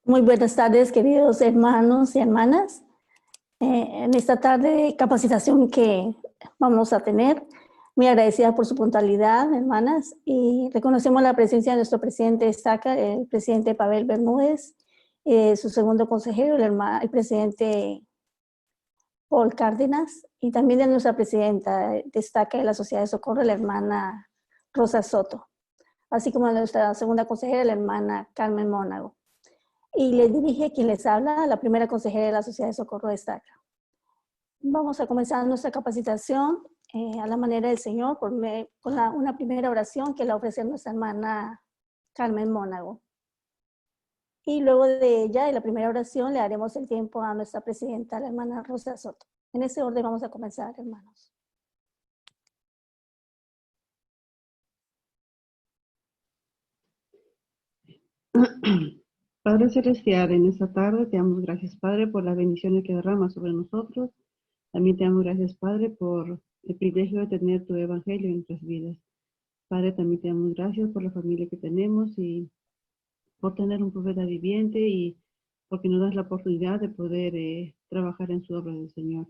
Muy buenas tardes, queridos hermanos y hermanas. En esta tarde de capacitación que vamos a tener, muy agradecida por su puntualidad, hermanas, y reconocemos la presencia de nuestro presidente de SACA, el presidente Pavel Bermúdez, su segundo consejero, el presidente Paul Cárdenas, y también de nuestra presidenta de SACA de la Sociedad de Socorro, la hermana Rosa Soto, así como de nuestra segunda consejera, la hermana Carmen Mónago. Y le dirige quien les habla, la primera consejera de la Sociedad de Socorro de SACA. Vamos a comenzar nuestra capacitación a la manera del Señor con una primera oración que la ofrece nuestra hermana Carmen Mónago. Y luego de ella, de la primera oración, le haremos el tiempo a nuestra presidenta, la hermana Rosa Soto. En ese orden vamos a comenzar, hermanos. Padre Celestial, en esta tarde te damos gracias, Padre, por las bendiciones que derramas sobre nosotros. También te damos gracias, Padre, por el privilegio de tener tu evangelio en nuestras vidas. Padre, también te damos gracias por la familia que tenemos y por tener un profeta viviente y porque nos das la oportunidad de poder trabajar en su obra del Señor.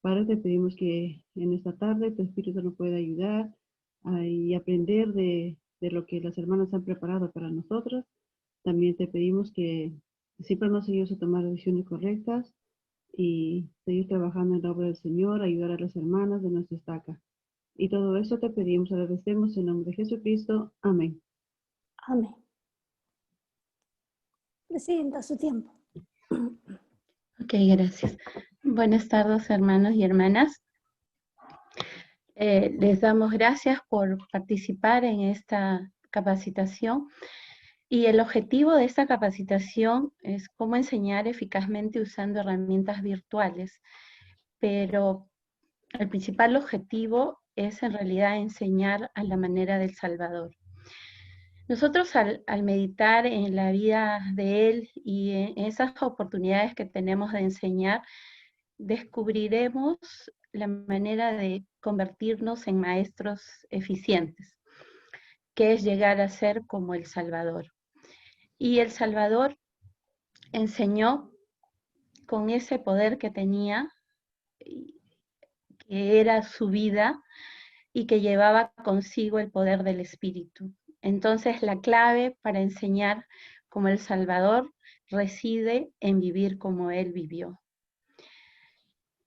Padre, te pedimos que en esta tarde tu Espíritu nos pueda ayudar y aprender de lo que las hermanas han preparado para nosotros. También te pedimos que siempre nos ayudes a tomar decisiones correctas y seguir trabajando en la obra del Señor, ayudar a las hermanas de nuestra estaca. Y todo eso te pedimos, agradecemos en nombre de Jesucristo. Amén. Amén. Presidenta, su tiempo. Ok, gracias. Buenas tardes, hermanos y hermanas. Les damos gracias por participar en esta capacitación. Y el objetivo de esta capacitación es cómo enseñar eficazmente usando herramientas virtuales. Pero el principal objetivo es en realidad enseñar a la manera del Salvador. Nosotros al meditar en la vida de Él y en esas oportunidades que tenemos de enseñar, descubriremos la manera de convertirnos en maestros eficientes, que es llegar a ser como el Salvador. Y el Salvador enseñó con ese poder que tenía, que era su vida y que llevaba consigo el poder del Espíritu. Entonces la clave para enseñar como el Salvador reside en vivir como Él vivió.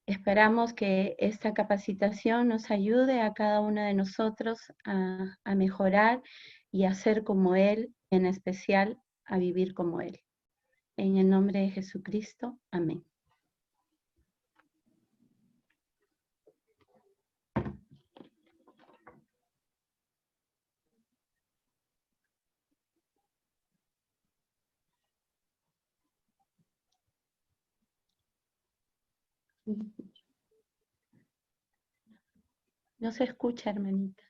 Esperamos que esta capacitación nos ayude a cada uno de nosotros a mejorar y a ser como Él, en especial a vivir como Él. En el nombre de Jesucristo, amén. No se escucha, hermanita.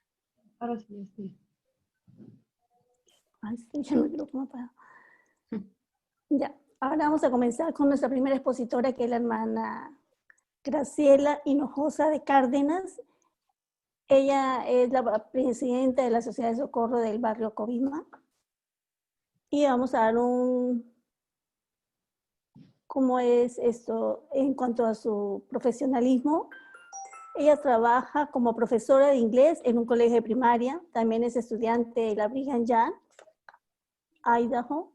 Ahora sí, sí. Ay, sí, ya me quedo como para... Ya, ahora vamos a comenzar con nuestra primera expositora, que es la hermana Graciela Hinojosa de Cárdenas. Ella es la presidenta de la Sociedad de Socorro del barrio Covima. Y vamos a dar cómo es esto en cuanto a su profesionalismo. Ella trabaja como profesora de inglés en un colegio de primaria. También es estudiante de la Brigham Young, Idaho.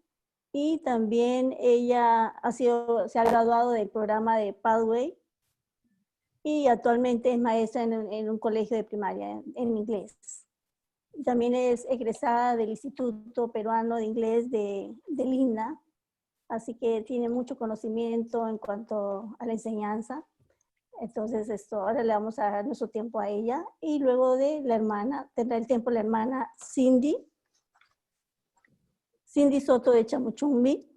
Y también ella se ha graduado del programa de Pathway y actualmente es maestra en un colegio de primaria en inglés. También es egresada del Instituto Peruano de Inglés del INA, así que tiene mucho conocimiento en cuanto a la enseñanza. Entonces ahora le vamos a dar nuestro tiempo a ella y luego de la hermana, tendrá el tiempo la hermana Cindy Soto de Chamuchumbi.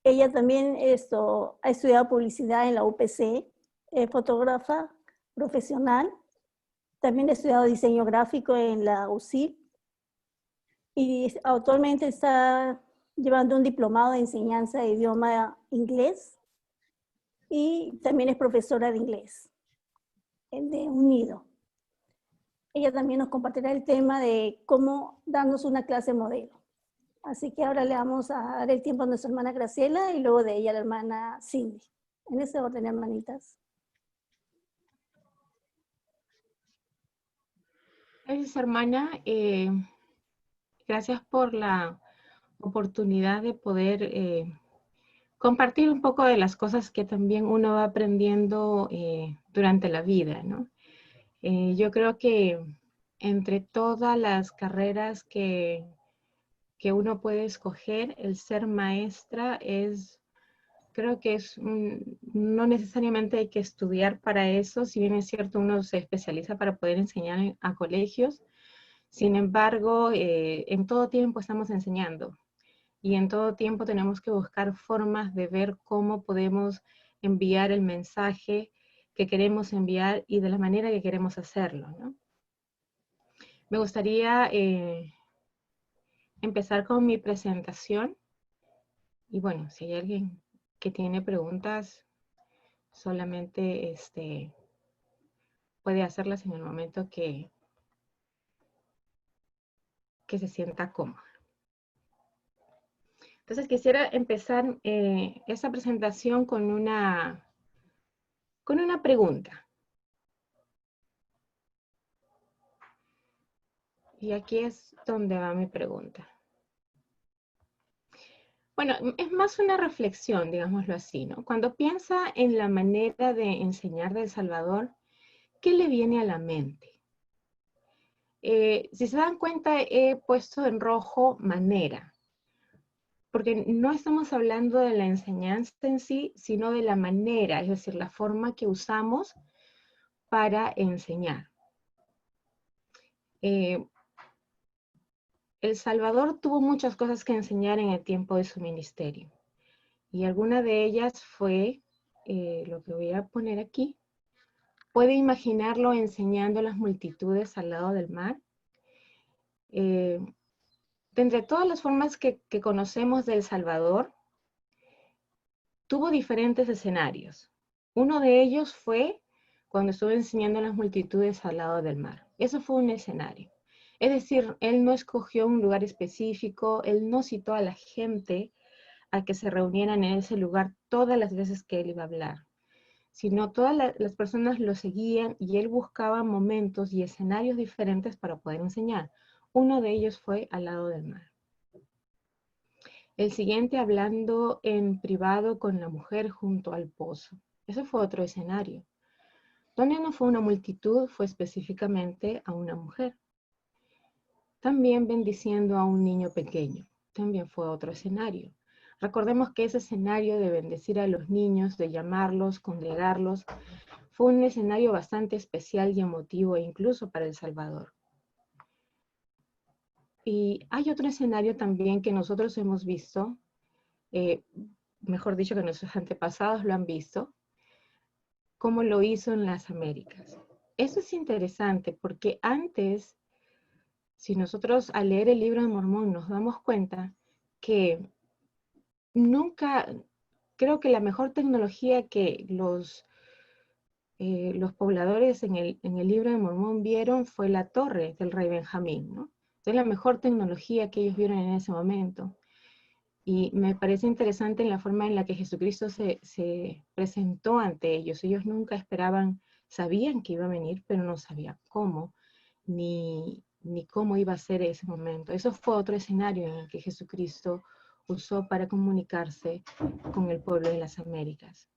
Ella también ha estudiado publicidad en la UPC, fotógrafa profesional. También ha estudiado diseño gráfico en la UCIL y actualmente está llevando un diplomado de enseñanza de idioma inglés y también es profesora de inglés de UNIDO. Ella también nos compartirá el tema de cómo darnos una clase modelo. Así que ahora le vamos a dar el tiempo a nuestra hermana Graciela y luego de ella la hermana Cindy. En ese orden, hermanitas. Gracias, hermana. Gracias por la oportunidad de poder compartir un poco de las cosas que también uno va aprendiendo durante la vida, ¿no? Yo creo que entre todas las carreras que uno puede escoger, el ser maestra creo que no necesariamente hay que estudiar para eso, si bien es cierto uno se especializa para poder enseñar a colegios. Sin embargo, en todo tiempo estamos enseñando y en todo tiempo tenemos que buscar formas de ver cómo podemos enviar el mensaje que queremos enviar y de la manera que queremos hacerlo, ¿no? Me gustaría empezar con mi presentación y bueno, si hay alguien que tiene preguntas, solamente puede hacerlas en el momento que se sienta cómoda. Entonces quisiera empezar esta presentación con una pregunta. Y aquí es donde va mi pregunta. Bueno, es más una reflexión, digámoslo así, ¿no? Cuando piensa en la manera de enseñar de El Salvador, ¿qué le viene a la mente? Si se dan cuenta, he puesto en rojo manera, porque no estamos hablando de la enseñanza en sí, sino de la manera, es decir, la forma que usamos para enseñar. El Salvador tuvo muchas cosas que enseñar en el tiempo de su ministerio, y alguna de ellas fue lo que voy a poner aquí. ¿Puede imaginarlo enseñando a las multitudes al lado del mar? De entre todas las formas que conocemos de El Salvador, tuvo diferentes escenarios. Uno de ellos fue cuando estuvo enseñando a las multitudes al lado del mar. Eso fue un escenario. Es decir, él no escogió un lugar específico, él no citó a la gente a que se reunieran en ese lugar todas las veces que él iba a hablar, sino todas las personas lo seguían y él buscaba momentos y escenarios diferentes para poder enseñar. Uno de ellos fue al lado del mar. El siguiente, hablando en privado con la mujer junto al pozo. Ese fue otro escenario. Donde no fue una multitud, fue específicamente a una mujer. También bendiciendo a un niño pequeño. También fue otro escenario. Recordemos que ese escenario de bendecir a los niños, de llamarlos, congregarlos, fue un escenario bastante especial y emotivo, incluso para El Salvador. Y hay otro escenario también que nosotros hemos visto, mejor dicho, que nuestros antepasados lo han visto, como lo hizo en las Américas. Eso es interesante porque antes, si nosotros al leer el libro de Mormón nos damos cuenta que nunca, creo que la mejor tecnología que los pobladores en el libro de Mormón vieron fue la torre del rey Benjamín, ¿no? Es la mejor tecnología que ellos vieron en ese momento. Y me parece interesante en la forma en la que Jesucristo se presentó ante ellos. Ellos nunca esperaban, sabían que iba a venir, pero no sabían cómo, ni cómo iba a ser ese momento. Eso fue otro escenario en el que Jesucristo usó para comunicarse con el pueblo de las Américas.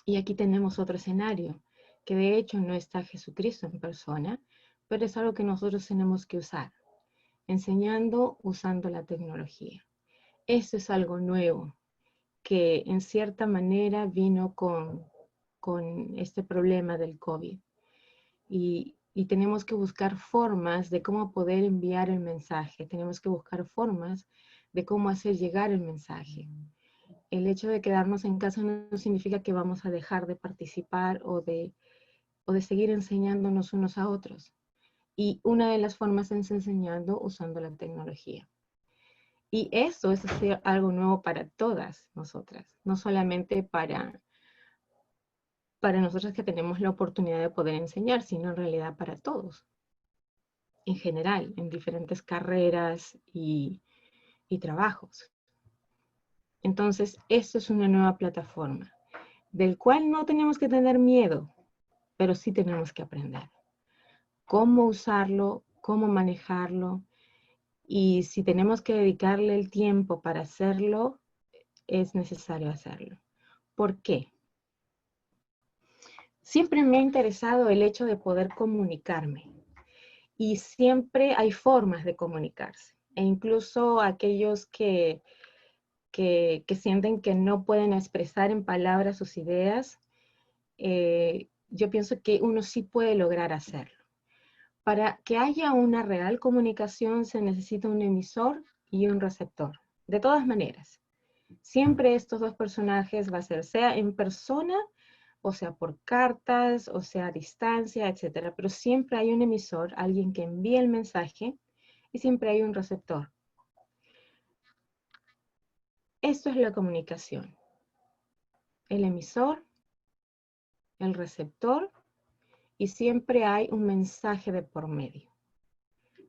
Y aquí tenemos otro escenario, que de hecho no está Jesucristo en persona, pero es algo que nosotros tenemos que usar, enseñando usando la tecnología. Esto es algo nuevo, que en cierta manera vino con este problema del COVID. Y tenemos que buscar formas de cómo poder enviar el mensaje, tenemos que buscar formas de cómo hacer llegar el mensaje. El hecho de quedarnos en casa no significa que vamos a dejar de participar o de seguir enseñándonos unos a otros. Y una de las formas es enseñando usando la tecnología. Y eso es hacer algo nuevo para todas nosotras, no solamente para nosotras que tenemos la oportunidad de poder enseñar, sino en realidad para todos, en general, en diferentes carreras y y trabajos. Entonces, esto es una nueva plataforma, del cual no tenemos que tener miedo, pero sí tenemos que aprender cómo usarlo, cómo manejarlo, y si tenemos que dedicarle el tiempo para hacerlo, es necesario hacerlo. ¿Por qué? Siempre me ha interesado el hecho de poder comunicarme, y siempre hay formas de comunicarse, e incluso aquellos que sienten que no pueden expresar en palabras sus ideas, yo pienso que uno sí puede lograr hacerlo. Para que haya una real comunicación se necesita un emisor y un receptor. De todas maneras, siempre estos dos personajes va a ser, sea en persona, o sea por cartas, o sea a distancia, etc. Pero siempre hay un emisor, alguien que envía el mensaje, y siempre hay un receptor. Esto es la comunicación. El emisor, el receptor, y siempre hay un mensaje de por medio.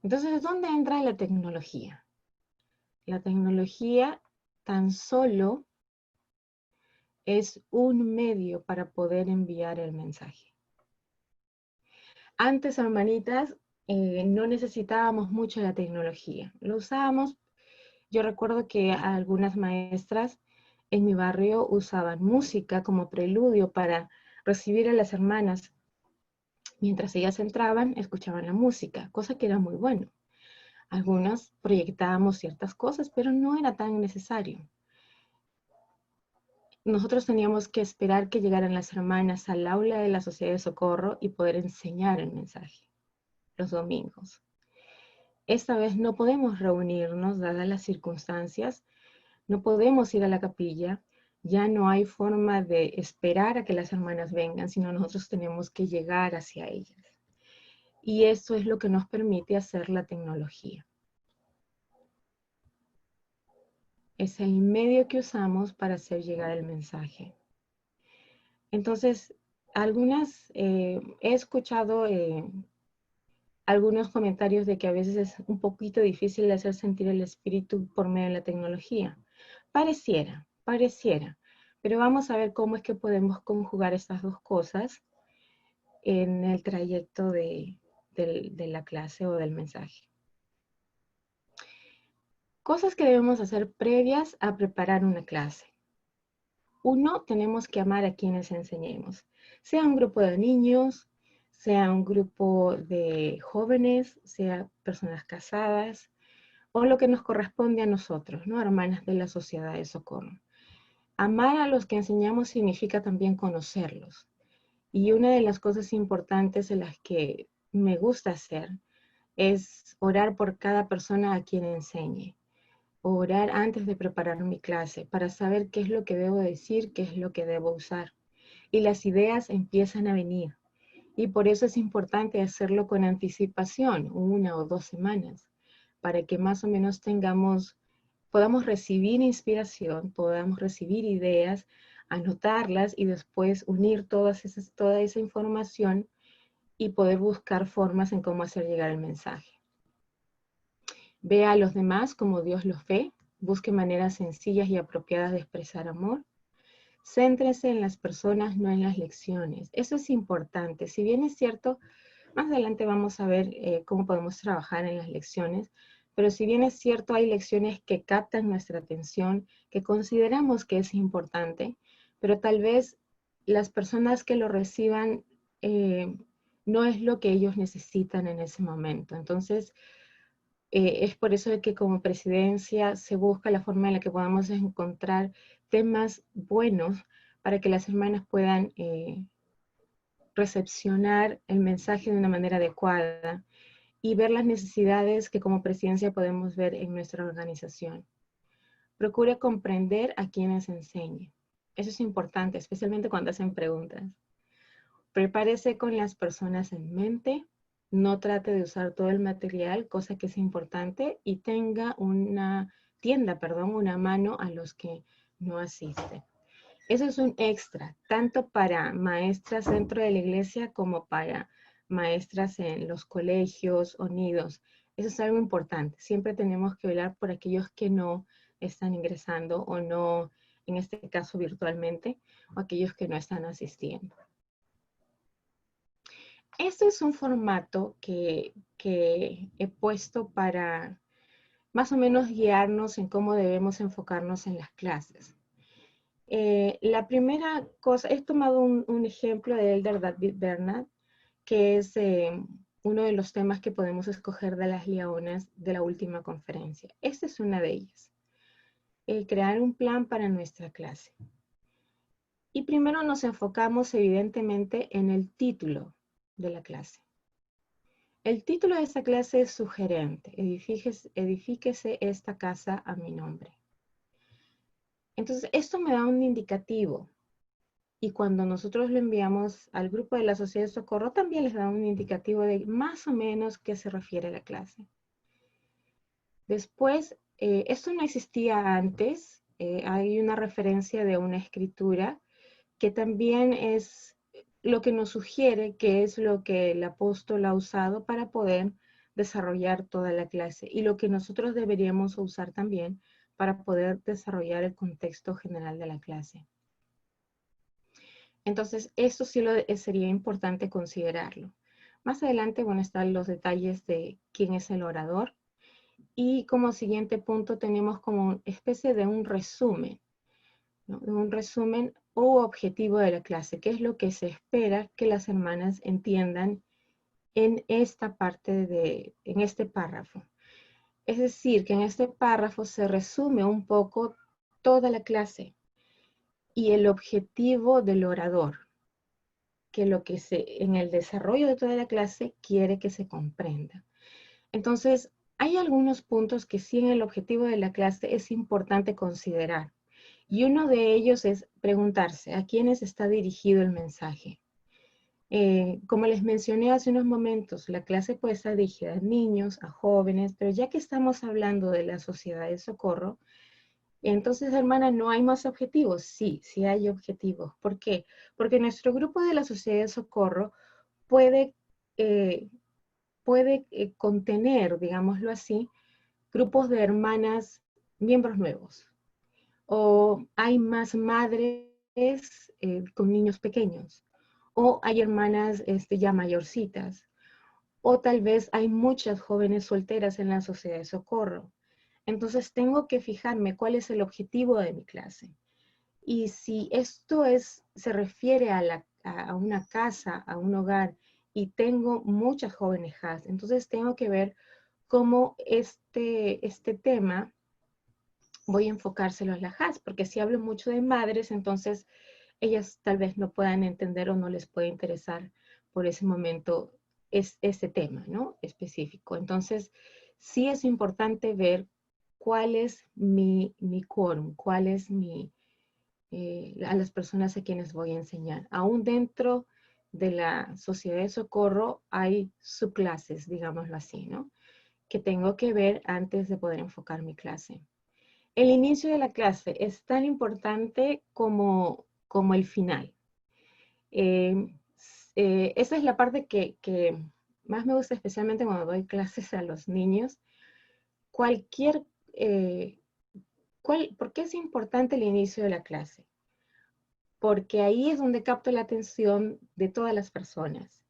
Entonces, ¿dónde entra la tecnología? La tecnología tan solo es un medio para poder enviar el mensaje. Antes, hermanitas, no necesitábamos mucho la tecnología. Lo usábamos, yo recuerdo que algunas maestras en mi barrio usaban música como preludio para recibir a las hermanas. Mientras ellas entraban, escuchaban la música, cosa que era muy bueno. Algunas proyectábamos ciertas cosas, pero no era tan necesario. Nosotros teníamos que esperar que llegaran las hermanas al aula de la Sociedad de Socorro y poder enseñar el mensaje los domingos. Esta vez no podemos reunirnos, dadas las circunstancias, no podemos ir a la capilla, ya no hay forma de esperar a que las hermanas vengan, sino nosotros tenemos que llegar hacia ellas. Y eso es lo que nos permite hacer la tecnología. Es el medio que usamos para hacer llegar el mensaje. Entonces, he escuchado algunos comentarios de que a veces es un poquito difícil de hacer sentir el espíritu por medio de la tecnología. Pareciera, pero vamos a ver cómo es que podemos conjugar estas dos cosas en el trayecto de la clase o del mensaje. Cosas que debemos hacer previas a preparar una clase. Uno, tenemos que amar a quienes enseñemos, sea un grupo de niños, sea un grupo de jóvenes, sea personas casadas, o lo que nos corresponde a nosotros, ¿no? Hermanas de la Sociedad de Socorro. Amar a los que enseñamos significa también conocerlos. Y una de las cosas importantes en las que me gusta hacer es orar por cada persona a quien enseñe. Orar antes de preparar mi clase para saber qué es lo que debo decir, qué es lo que debo usar. Y las ideas empiezan a venir. Y por eso es importante hacerlo con anticipación, 1 o 2 semanas, para que más o menos podamos recibir inspiración, podamos recibir ideas, anotarlas y después unir toda esa información y poder buscar formas en cómo hacer llegar el mensaje. Vea a los demás como Dios los ve, busque maneras sencillas y apropiadas de expresar amor. Céntrese en las personas, no en las lecciones. Eso es importante. Si bien es cierto, más adelante vamos a ver cómo podemos trabajar en las lecciones, pero si bien es cierto, hay lecciones que captan nuestra atención, que consideramos que es importante, pero tal vez las personas que lo reciban no es lo que ellos necesitan en ese momento. Entonces, es por eso de que como presidencia se busca la forma en la que podamos encontrar temas buenos para que las hermanas puedan recepcionar el mensaje de una manera adecuada y ver las necesidades que como presidencia podemos ver en nuestra organización. Procure comprender a quienes enseñe. Eso es importante, especialmente cuando hacen preguntas. Prepárese con las personas en mente. No trate de usar todo el material, cosa que es importante, y tenga una mano a los que no asisten. Eso es un extra, tanto para maestras dentro de la iglesia como para maestras en los colegios o nidos. Eso es algo importante. Siempre tenemos que velar por aquellos que no están ingresando o no, en este caso virtualmente, o aquellos que no están asistiendo. Este es un formato que he puesto para más o menos guiarnos en cómo debemos enfocarnos en las clases. La primera cosa, he tomado un ejemplo de Elder David Bernard, que es uno de los temas que podemos escoger de las leonas de la última conferencia. Esta es una de ellas. Crear un plan para nuestra clase. Y primero nos enfocamos evidentemente en el título de la clase. El título de esta clase es sugerente. Edifíquese esta casa a mi nombre. Entonces, esto me da un indicativo. Y cuando nosotros lo enviamos al grupo de la Sociedad de Socorro, también les da un indicativo de más o menos qué se refiere a la clase. Después, esto no existía antes. Hay una referencia de una escritura que también es lo que nos sugiere que es lo que el apóstol ha usado para poder desarrollar toda la clase y lo que nosotros deberíamos usar también para poder desarrollar el contexto general de la clase. Entonces, esto sí sería importante considerarlo. Más adelante, bueno, están los detalles de quién es el orador. Y como siguiente punto tenemos como una especie de un resumen, ¿no? Un resumen o objetivo de la clase, que es lo que se espera que las hermanas entiendan en esta parte en este párrafo. Es decir, que en este párrafo se resume un poco toda la clase y el objetivo del orador, que lo que en el desarrollo de toda la clase quiere que se comprenda. Entonces, hay algunos puntos que sí en el objetivo de la clase es importante considerar. Y uno de ellos es preguntarse a quiénes está dirigido el mensaje. Como les mencioné hace unos momentos, la clase puede estar dirigida a niños, a jóvenes, pero ya que estamos hablando de la Sociedad de Socorro, entonces, hermana, ¿no hay más objetivos? Sí, sí hay objetivos. ¿Por qué? Porque nuestro grupo de la Sociedad de Socorro puede contener, digámoslo así, grupos de hermanas, miembros nuevos. O hay más madres con niños pequeños. O hay hermanas ya mayorcitas. O tal vez hay muchas jóvenes solteras en la Sociedad de Socorro. Entonces tengo que fijarme cuál es el objetivo de mi clase. Y si esto se refiere a una casa, a un hogar, y tengo muchas jóvenes HAS, entonces tengo que ver cómo este tema voy a enfocárselo a las HAS, porque si hablo mucho de madres, entonces ellas tal vez no puedan entender o no les puede interesar por ese momento ese tema, ¿no? Específico. Entonces, sí es importante ver cuál es mi quórum, cuál es a las personas a quienes voy a enseñar. Aún dentro de la Sociedad de Socorro hay subclases, digámoslo así, ¿no? Que tengo que ver antes de poder enfocar mi clase. El inicio de la clase es tan importante como el final. Esa es la parte que más me gusta, especialmente cuando doy clases a los niños. ¿Por qué es importante el inicio de la clase? Porque ahí es donde capto la atención de todas las personas,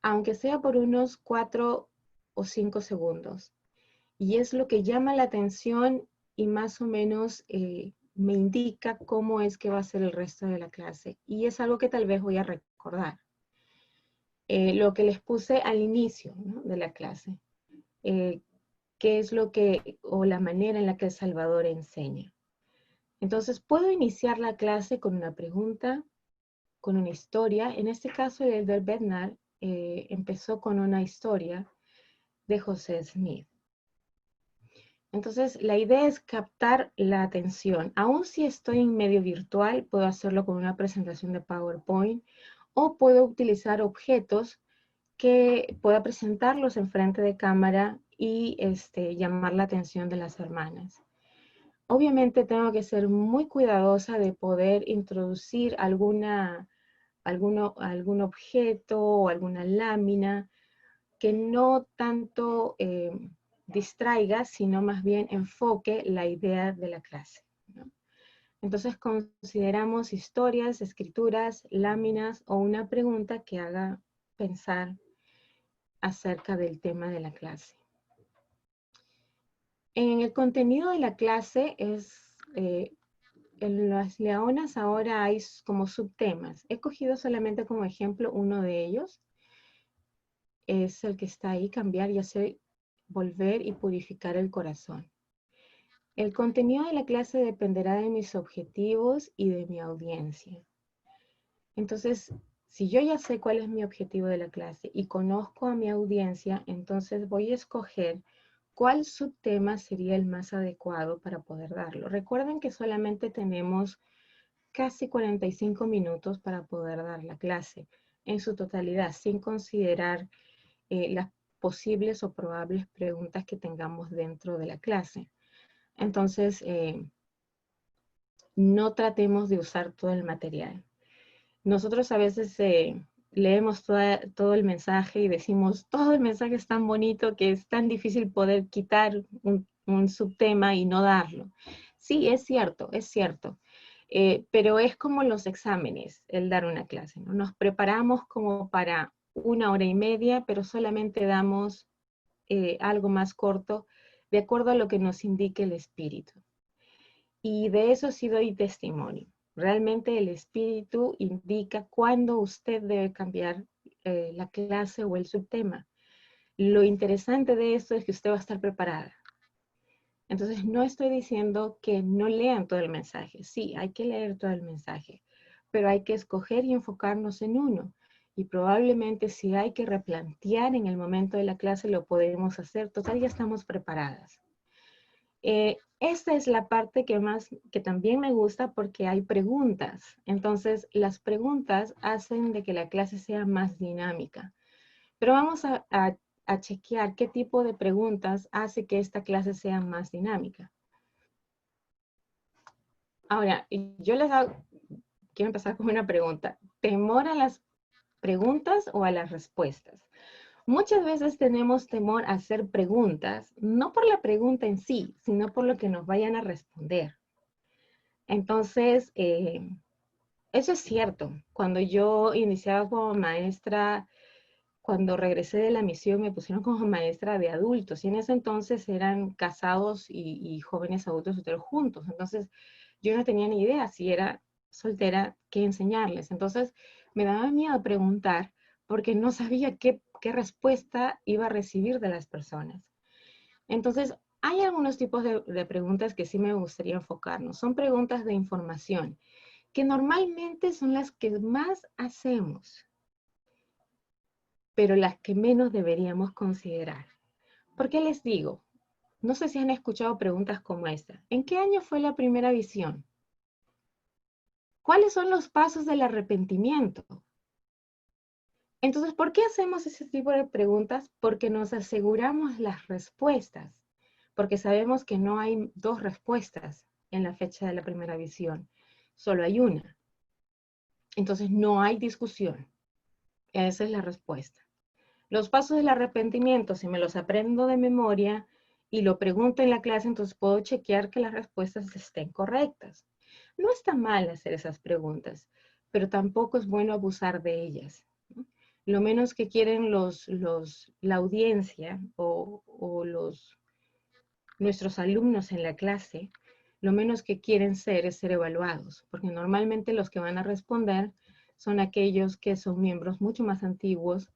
aunque sea por unos 4 o 5 segundos. Y es lo que llama la atención y más o menos me indica cómo es que va a ser el resto de la clase. Y es algo que tal vez voy a recordar. Lo que les puse al inicio, ¿no?, de la clase. Qué es o la manera en la que El Salvador enseña. Entonces, puedo iniciar la clase con una pregunta, con una historia. En este caso, el Elder Bernard empezó con una historia de José Smith. Entonces, la idea es captar la atención. Aún si estoy en medio virtual, puedo hacerlo con una presentación de PowerPoint o puedo utilizar objetos que pueda presentarlos en frente de cámara y llamar la atención de las hermanas. Obviamente tengo que ser muy cuidadosa de poder introducir algún objeto o alguna lámina que no tanto distraiga, sino más bien enfoque la idea de la clase, ¿no? Entonces consideramos historias, escrituras, láminas o una pregunta que haga pensar acerca del tema de la clase. En el contenido de la clase en las leonas ahora hay como subtemas. He cogido solamente como ejemplo uno de ellos. Es el que está ahí, cambiar y hacer, volver y purificar el corazón. El contenido de la clase dependerá de mis objetivos y de mi audiencia. Entonces, si yo ya sé cuál es mi objetivo de la clase y conozco a mi audiencia, entonces voy a escoger cuál subtema sería el más adecuado para poder darlo. Recuerden que solamente tenemos casi 45 minutos para poder dar la clase en su totalidad, sin considerar las posibles o probables preguntas que tengamos dentro de la clase. Entonces, no tratemos de usar todo el material. Nosotros a veces leemos todo el mensaje y decimos, todo el mensaje es tan bonito que es tan difícil poder quitar un subtema y no darlo. Sí, es cierto, pero es como los exámenes, el dar una clase, ¿no? Nos preparamos como para 1 hora y media, pero solamente damos algo más corto de acuerdo a lo que nos indique el espíritu. Y de eso sí doy testimonio. Realmente el espíritu indica cuándo usted debe cambiar la clase o el subtema. Lo interesante de esto es que usted va a estar preparada. Entonces no estoy diciendo que no lean todo el mensaje. Sí, hay que leer todo el mensaje, pero hay que escoger y enfocarnos en uno. Y probablemente si hay que replantear en el momento de la clase, lo podemos hacer. Total, ya estamos preparadas. Esta es la parte que también me gusta porque hay preguntas. Entonces, las preguntas hacen de que la clase sea más dinámica. Pero vamos a chequear qué tipo de preguntas hace que esta clase sea más dinámica. Ahora, quiero empezar con una pregunta. ¿Temor a las preguntas o a las respuestas? Muchas veces tenemos temor a hacer preguntas, no por la pregunta en sí, sino por lo que nos vayan a responder. Entonces, eso es cierto. Cuando yo iniciaba como maestra, cuando regresé de la misión, me pusieron como maestra de adultos, y en ese entonces eran casados y jóvenes adultos solteros juntos. Entonces, yo no tenía ni idea si era soltera, qué enseñarles. Entonces, me daba miedo preguntar porque no sabía qué respuesta iba a recibir de las personas. Entonces, hay algunos tipos de preguntas que sí me gustaría enfocarnos. Son preguntas de información, que normalmente son las que más hacemos, pero las que menos deberíamos considerar. ¿Por qué les digo? No sé si han escuchado preguntas como esta. ¿En qué año fue la primera visión? ¿Cuáles son los pasos del arrepentimiento? Entonces, ¿por qué hacemos ese tipo de preguntas? Porque nos aseguramos las respuestas, porque sabemos que no hay dos respuestas en la fecha de la primera visión, solo hay una. Entonces, no hay discusión. Esa es la respuesta. Los pasos del arrepentimiento, si me los aprendo de memoria y lo pregunto en la clase, entonces puedo chequear que las respuestas estén correctas. No está mal hacer esas preguntas, pero tampoco es bueno abusar de ellas, ¿no? Lo menos que quieren la audiencia o nuestros alumnos en la clase, lo menos que quieren es ser evaluados, porque normalmente los que van a responder son aquellos que son miembros mucho más antiguos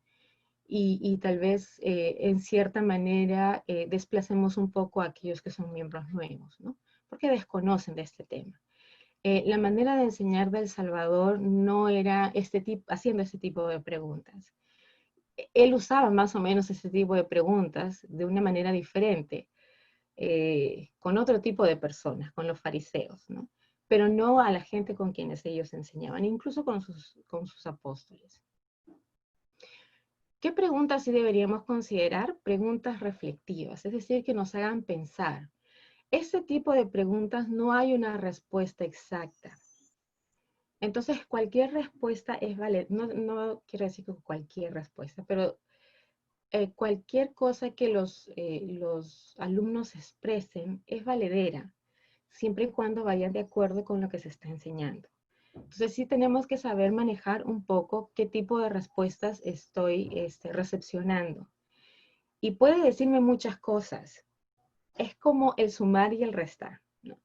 y tal vez en cierta manera desplacemos un poco a aquellos que son miembros nuevos, ¿no? Porque desconocen de este tema. La manera de enseñar del Salvador no era haciendo este tipo de preguntas. Él usaba más o menos este tipo de preguntas de una manera diferente, con otro tipo de personas, con los fariseos, ¿no? Pero no a la gente con quienes ellos enseñaban, incluso con sus apóstoles. ¿Qué preguntas sí deberíamos considerar? Preguntas reflectivas, es decir, que nos hagan pensar. Este tipo de preguntas no hay una respuesta exacta. Entonces, cualquier respuesta es válida. No quiero decir que cualquier respuesta, pero cualquier cosa que los alumnos expresen es valedera, siempre y cuando vaya de acuerdo con lo que se está enseñando. Entonces sí tenemos que saber manejar un poco qué tipo de respuestas estoy recepcionando. Y puede decirme muchas cosas. Es como el sumar y el restar, ¿no?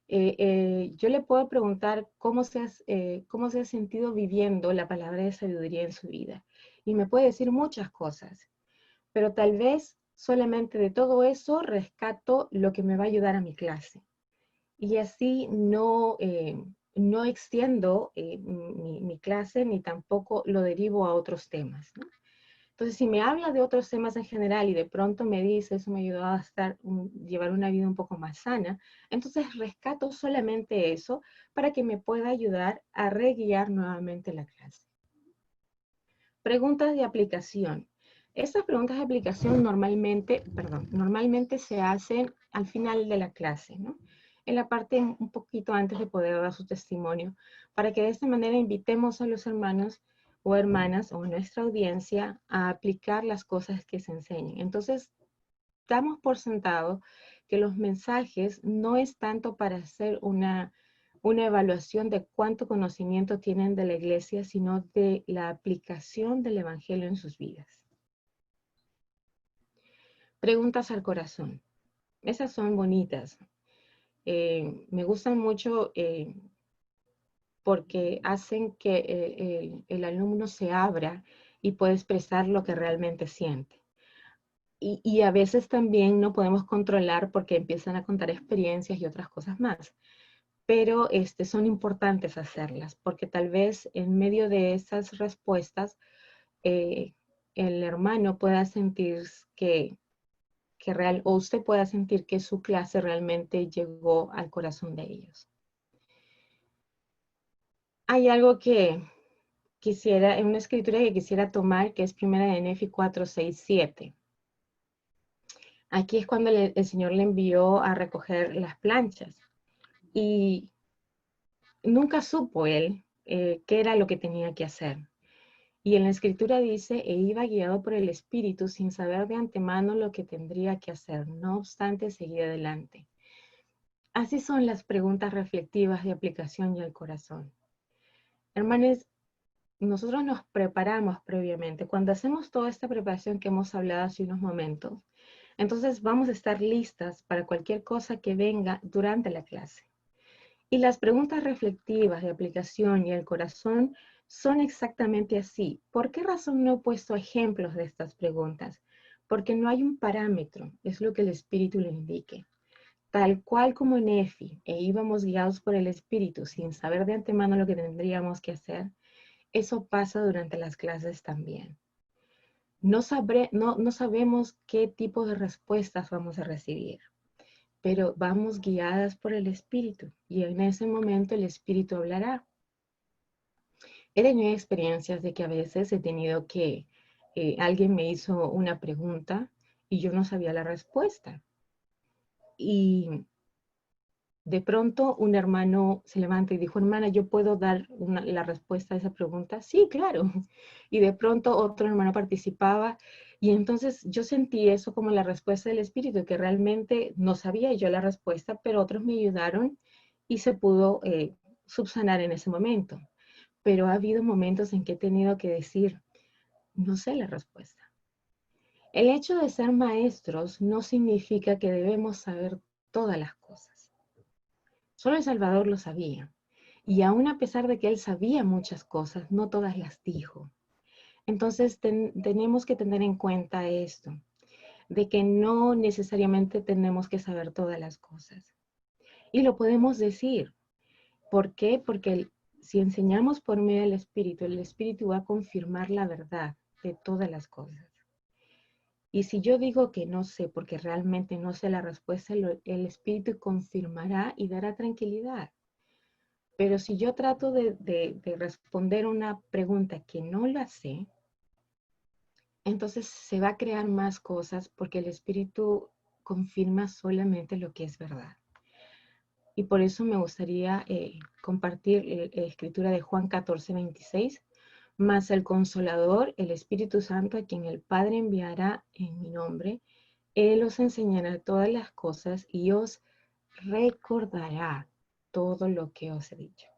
Yo le puedo preguntar cómo se ha sentido viviendo la palabra de sabiduría en su vida. Y me puede decir muchas cosas. Pero tal vez solamente de todo eso rescato lo que me va a ayudar a mi clase. Y así no extiendo mi clase ni tampoco lo derivo a otros temas, ¿no? Entonces, si me habla de otros temas en general y de pronto me dice, eso me ayudó a llevar una vida un poco más sana, entonces rescato solamente eso para que me pueda ayudar a reguiar nuevamente la clase. Preguntas de aplicación. Estas preguntas de aplicación normalmente se hacen al final de la clase, ¿no? En la parte un poquito antes de poder dar su testimonio, para que de esta manera invitemos a los hermanos o hermanas o nuestra audiencia a aplicar las cosas que se enseñan. Entonces, damos por sentado que los mensajes no es tanto para hacer una evaluación de cuánto conocimiento tienen de la iglesia, sino de la aplicación del evangelio en sus vidas. Preguntas al corazón. Esas son bonitas. Me gustan mucho porque hacen que el alumno se abra y pueda expresar lo que realmente siente. Y a veces también no podemos controlar porque empiezan a contar experiencias y otras cosas más. Pero son importantes hacerlas, porque tal vez en medio de esas respuestas el hermano pueda sentir o usted pueda sentir que su clase realmente llegó al corazón de ellos. Hay algo que quisiera, en una escritura que quisiera tomar, que es primera de Nefi 4:6-7. Aquí es cuando el Señor le envió a recoger las planchas. Y nunca supo él qué era lo que tenía que hacer. Y en la escritura dice, e iba guiado por el Espíritu sin saber de antemano lo que tendría que hacer. No obstante, seguía adelante. Así son las preguntas reflexivas de aplicación y al corazón. Hermanos, nosotros nos preparamos previamente. Cuando hacemos toda esta preparación que hemos hablado hace unos momentos, entonces vamos a estar listas para cualquier cosa que venga durante la clase. Y las preguntas reflexivas de aplicación y el corazón son exactamente así. ¿Por qué razón no he puesto ejemplos de estas preguntas? Porque no hay un parámetro, es lo que el Espíritu le indique. Tal cual como en Nefi, íbamos guiados por el Espíritu sin saber de antemano lo que tendríamos que hacer, eso pasa durante las clases también. No sabemos qué tipo de respuestas vamos a recibir, pero vamos guiadas por el Espíritu y en ese momento el Espíritu hablará. He tenido experiencias de que a veces he tenido que, alguien me hizo una pregunta y yo no sabía la respuesta. Y de pronto un hermano se levanta y dijo, hermana, ¿yo puedo dar la respuesta a esa pregunta? Sí, claro. Y de pronto otro hermano participaba y entonces yo sentí eso como la respuesta del Espíritu, que realmente no sabía yo la respuesta, pero otros me ayudaron y se pudo subsanar en ese momento. Pero ha habido momentos en que he tenido que decir, no sé la respuesta. El hecho de ser maestros no significa que debemos saber todas las cosas. Solo el Salvador lo sabía. Y aún a pesar de que él sabía muchas cosas, no todas las dijo. Entonces tenemos que tener en cuenta esto, de que no necesariamente tenemos que saber todas las cosas. Y lo podemos decir. ¿Por qué? Porque si enseñamos por medio del Espíritu, el Espíritu va a confirmar la verdad de todas las cosas. Y si yo digo que no sé, porque realmente no sé la respuesta, el Espíritu confirmará y dará tranquilidad. Pero si yo trato de responder una pregunta que no la sé, entonces se va a crear más cosas porque el Espíritu confirma solamente lo que es verdad. Y por eso me gustaría compartir la escritura de Juan 14:26, Mas el Consolador, el Espíritu Santo, a quien el Padre enviará en mi nombre, Él os enseñará todas las cosas y os recordará todo lo que os he dicho.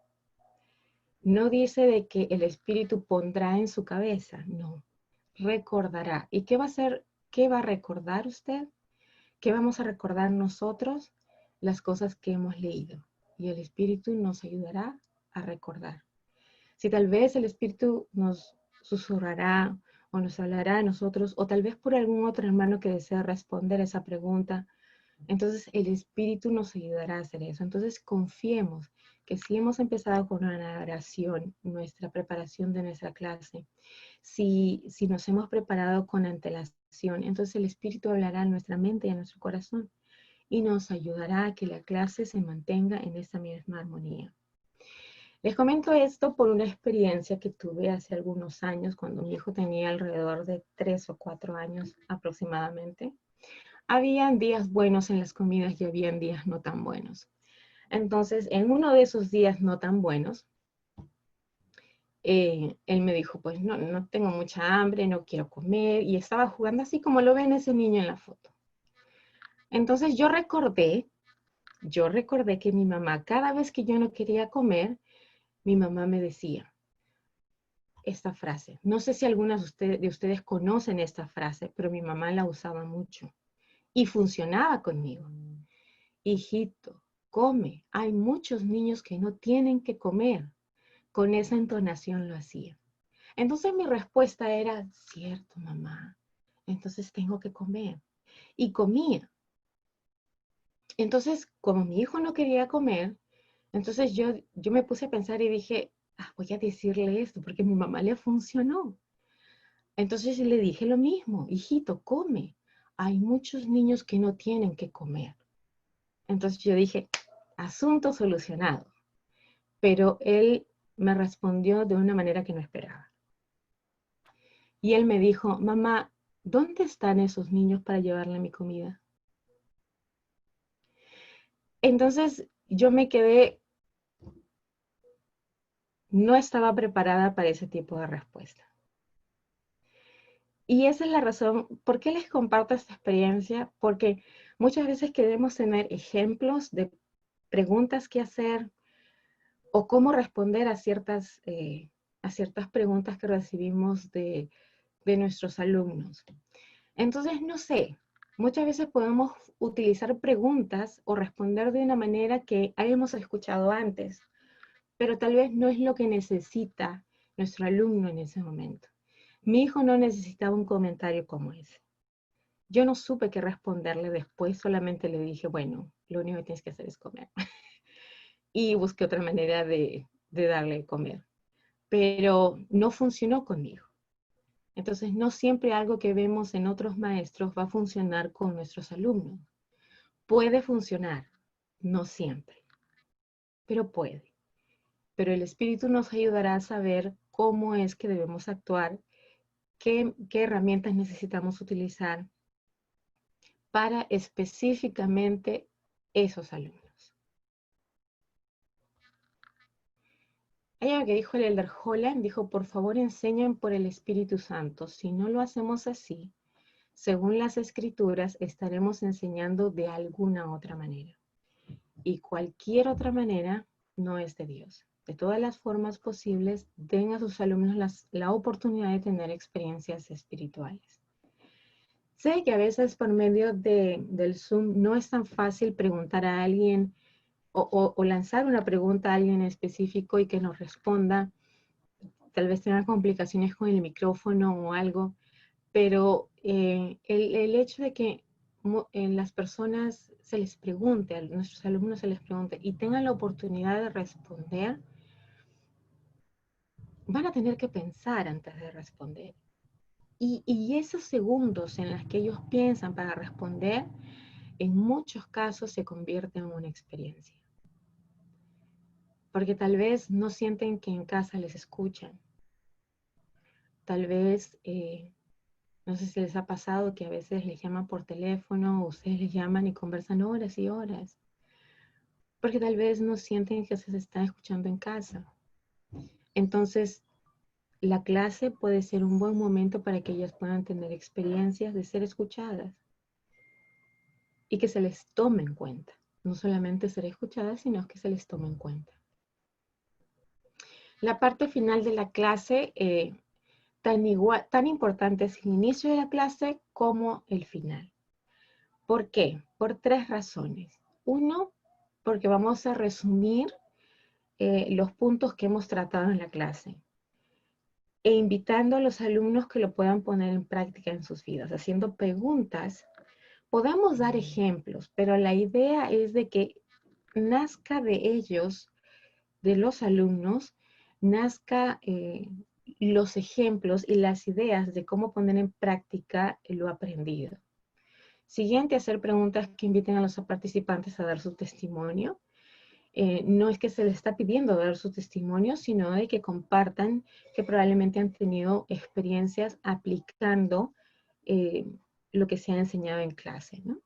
No dice de que el Espíritu pondrá en su cabeza, no, recordará. ¿Y qué va a hacer? ¿Qué va a recordar usted? ¿Qué vamos a recordar nosotros? Las cosas que hemos leído. Y el Espíritu nos ayudará a recordar. Si tal vez el Espíritu nos susurrará o nos hablará a nosotros, o tal vez por algún otro hermano que desea responder a esa pregunta, entonces el Espíritu nos ayudará a hacer eso. Entonces confiemos que si hemos empezado con una oración, nuestra preparación de nuestra clase, si nos hemos preparado con antelación, entonces el Espíritu hablará a nuestra mente y a nuestro corazón y nos ayudará a que la clase se mantenga en esa misma armonía. Les comento esto por una experiencia que tuve hace algunos años, cuando mi hijo tenía alrededor de 3 o 4 años aproximadamente. Habían días buenos en las comidas y habían días no tan buenos. Entonces, en uno de esos días no tan buenos, él me dijo, pues no tengo mucha hambre, no quiero comer, y estaba jugando así como lo ven ese niño en la foto. Entonces yo recordé que mi mamá, cada vez que yo no quería comer, mi mamá me decía esta frase. No sé si algunas de ustedes conocen esta frase, pero mi mamá la usaba mucho y funcionaba conmigo. Hijito, come. Hay muchos niños que no tienen que comer. Con esa entonación lo hacía. Entonces mi respuesta era, cierto, mamá. Entonces tengo que comer. Y comía. Entonces, como mi hijo no quería comer, entonces yo me puse a pensar y dije, voy a decirle esto porque a mi mamá le funcionó. Entonces le dije lo mismo, hijito, come. Hay muchos niños que no tienen que comer. Entonces yo dije, asunto solucionado. Pero él me respondió de una manera que no esperaba. Y él me dijo, mamá, ¿dónde están esos niños para llevarle mi comida? Entonces yo me quedé, no estaba preparada para ese tipo de respuesta. Y esa es la razón, ¿por qué les comparto esta experiencia? Porque muchas veces queremos tener ejemplos de preguntas que hacer o cómo responder a ciertas preguntas que recibimos de nuestros alumnos. Entonces, no sé, muchas veces podemos utilizar preguntas o responder de una manera que hayamos escuchado antes, pero tal vez no es lo que necesita nuestro alumno en ese momento. Mi hijo no necesitaba un comentario como ese. Yo no supe qué responderle después, solamente le dije, bueno, lo único que tienes que hacer es comer. Y busqué otra manera de darle de comer. Pero no funcionó conmigo. Entonces, no siempre algo que vemos en otros maestros va a funcionar con nuestros alumnos. Puede funcionar, no siempre, pero puede. Pero el Espíritu nos ayudará a saber cómo es que debemos actuar, qué herramientas necesitamos utilizar para específicamente esos alumnos. Hay algo que dijo el Elder Holland, dijo, por favor enseñen por el Espíritu Santo. Si no lo hacemos así, según las Escrituras, estaremos enseñando de alguna otra manera. Y cualquier otra manera no es de Dios. De todas las formas posibles, den a sus alumnos la oportunidad de tener experiencias espirituales. Sé que a veces por medio del Zoom no es tan fácil preguntar a alguien o lanzar una pregunta a alguien específico y que nos responda. Tal vez tenga complicaciones con el micrófono o algo, pero el hecho de que las personas se les pregunte, a nuestros alumnos se les pregunte y tengan la oportunidad de responder, van a tener que pensar antes de responder. Y esos segundos en los que ellos piensan para responder, en muchos casos se convierten en una experiencia. Porque tal vez no sienten que en casa les escuchan. Tal vez, no sé si les ha pasado que a veces les llaman por teléfono o ustedes les llaman y conversan horas y horas. Porque tal vez no sienten que se están escuchando en casa. Entonces, la clase puede ser un buen momento para que ellas puedan tener experiencias de ser escuchadas y que se les tome en cuenta. No solamente ser escuchadas, sino que se les tome en cuenta. La parte final de la clase, tan importante es el inicio de la clase como el final. ¿Por qué? Por 3 razones. Uno, porque vamos a resumir los puntos que hemos tratado en la clase e invitando a los alumnos que lo puedan poner en práctica en sus vidas, haciendo preguntas. Podemos dar ejemplos, pero la idea es de que nazca de ellos, de los alumnos, nazca los ejemplos y las ideas de cómo poner en práctica lo aprendido. Siguiente, hacer preguntas que inviten a los participantes a dar su testimonio. No es que se les está pidiendo dar su testimonio, sino de que compartan que probablemente han tenido experiencias aplicando lo que se ha enseñado en clase, ¿no?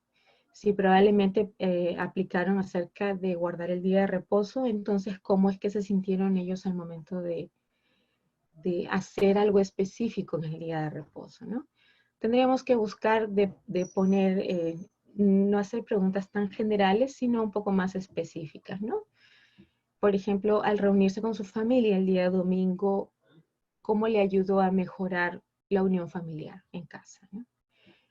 Si probablemente aplicaron acerca de guardar el día de reposo, entonces, ¿cómo es que se sintieron ellos al momento de hacer algo específico en el día de reposo, ¿no? Tendríamos que buscar de poner, no hacer preguntas tan generales, sino un poco más específicas, ¿no? Por ejemplo, al reunirse con su familia el día domingo, ¿cómo le ayudó a mejorar la unión familiar en casa, ¿no?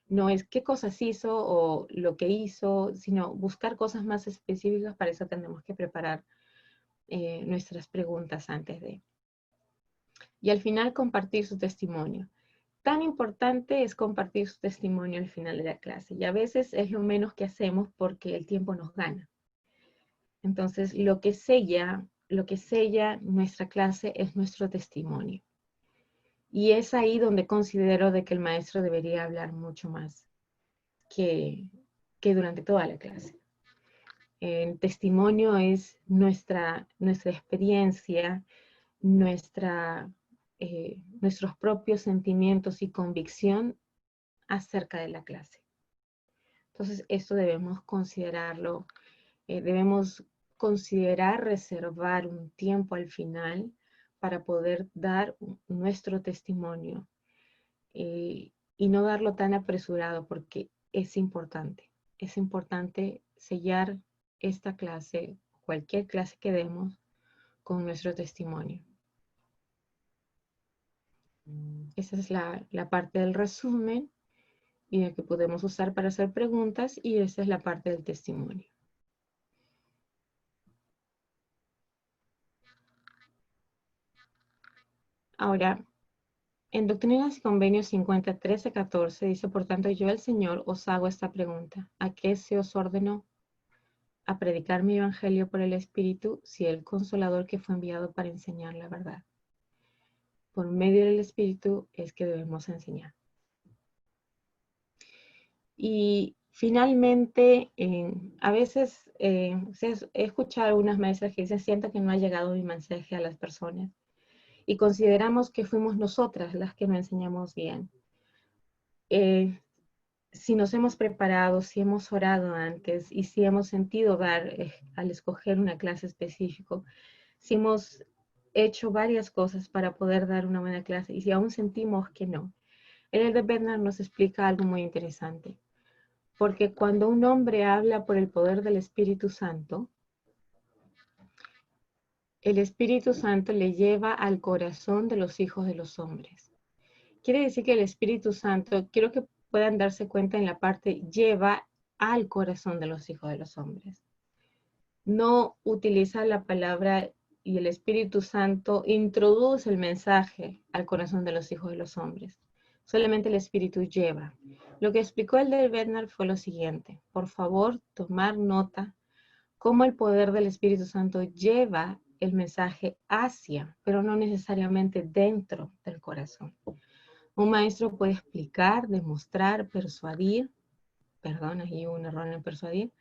No es qué cosas hizo o lo que hizo, sino buscar cosas más específicas. Para eso tenemos que preparar nuestras preguntas antes de. Y al final compartir su testimonio. Tan importante es compartir su testimonio al final de la clase. Y a veces es lo menos que hacemos porque el tiempo nos gana. Entonces, lo que sella nuestra clase es nuestro testimonio. Y es ahí donde considero de que el maestro debería hablar mucho más que durante toda la clase. El testimonio es nuestra experiencia, nuestros propios sentimientos y convicción acerca de la clase. Entonces, esto debemos considerarlo, debemos considerar reservar un tiempo al final para poder dar nuestro testimonio y no darlo tan apresurado, porque es importante sellar esta clase, cualquier clase que demos, con nuestro testimonio. Esa es la parte del resumen y la que podemos usar para hacer preguntas, y esa es la parte del testimonio. Ahora, en Doctrinas y Convenios 50, 13, 14 dice: por tanto, yo el Señor os hago esta pregunta: ¿a qué se os ordenó? A predicar mi evangelio por el Espíritu, si el Consolador que fue enviado para enseñar la verdad. Por medio del Espíritu es que debemos enseñar. Y finalmente, a veces he escuchado a algunas maestras que dicen: siento que no ha llegado mi mensaje a las personas. Y consideramos que fuimos nosotras las que no enseñamos bien. Si nos hemos preparado, si hemos orado antes y si hemos sentido dar al escoger una clase específica, si hemos hecho varias cosas para poder dar una buena clase y si aún sentimos que no. El Elder Bednar nos explica algo muy interesante. Porque cuando un hombre habla por el poder del Espíritu Santo, el Espíritu Santo le lleva al corazón de los hijos de los hombres. Quiere decir que el Espíritu Santo, quiero que puedan darse cuenta en la parte lleva al corazón de los hijos de los hombres. No utiliza la palabra y el Espíritu Santo introduce el mensaje al corazón de los hijos de los hombres. Solamente el Espíritu lleva. Lo que explicó el de Bednar fue lo siguiente. Por favor, tomar nota cómo el poder del Espíritu Santo lleva el mensaje hacia, pero no necesariamente dentro del corazón. Un maestro puede explicar, demostrar, persuadir, perdón, ahí hubo un error en persuadir,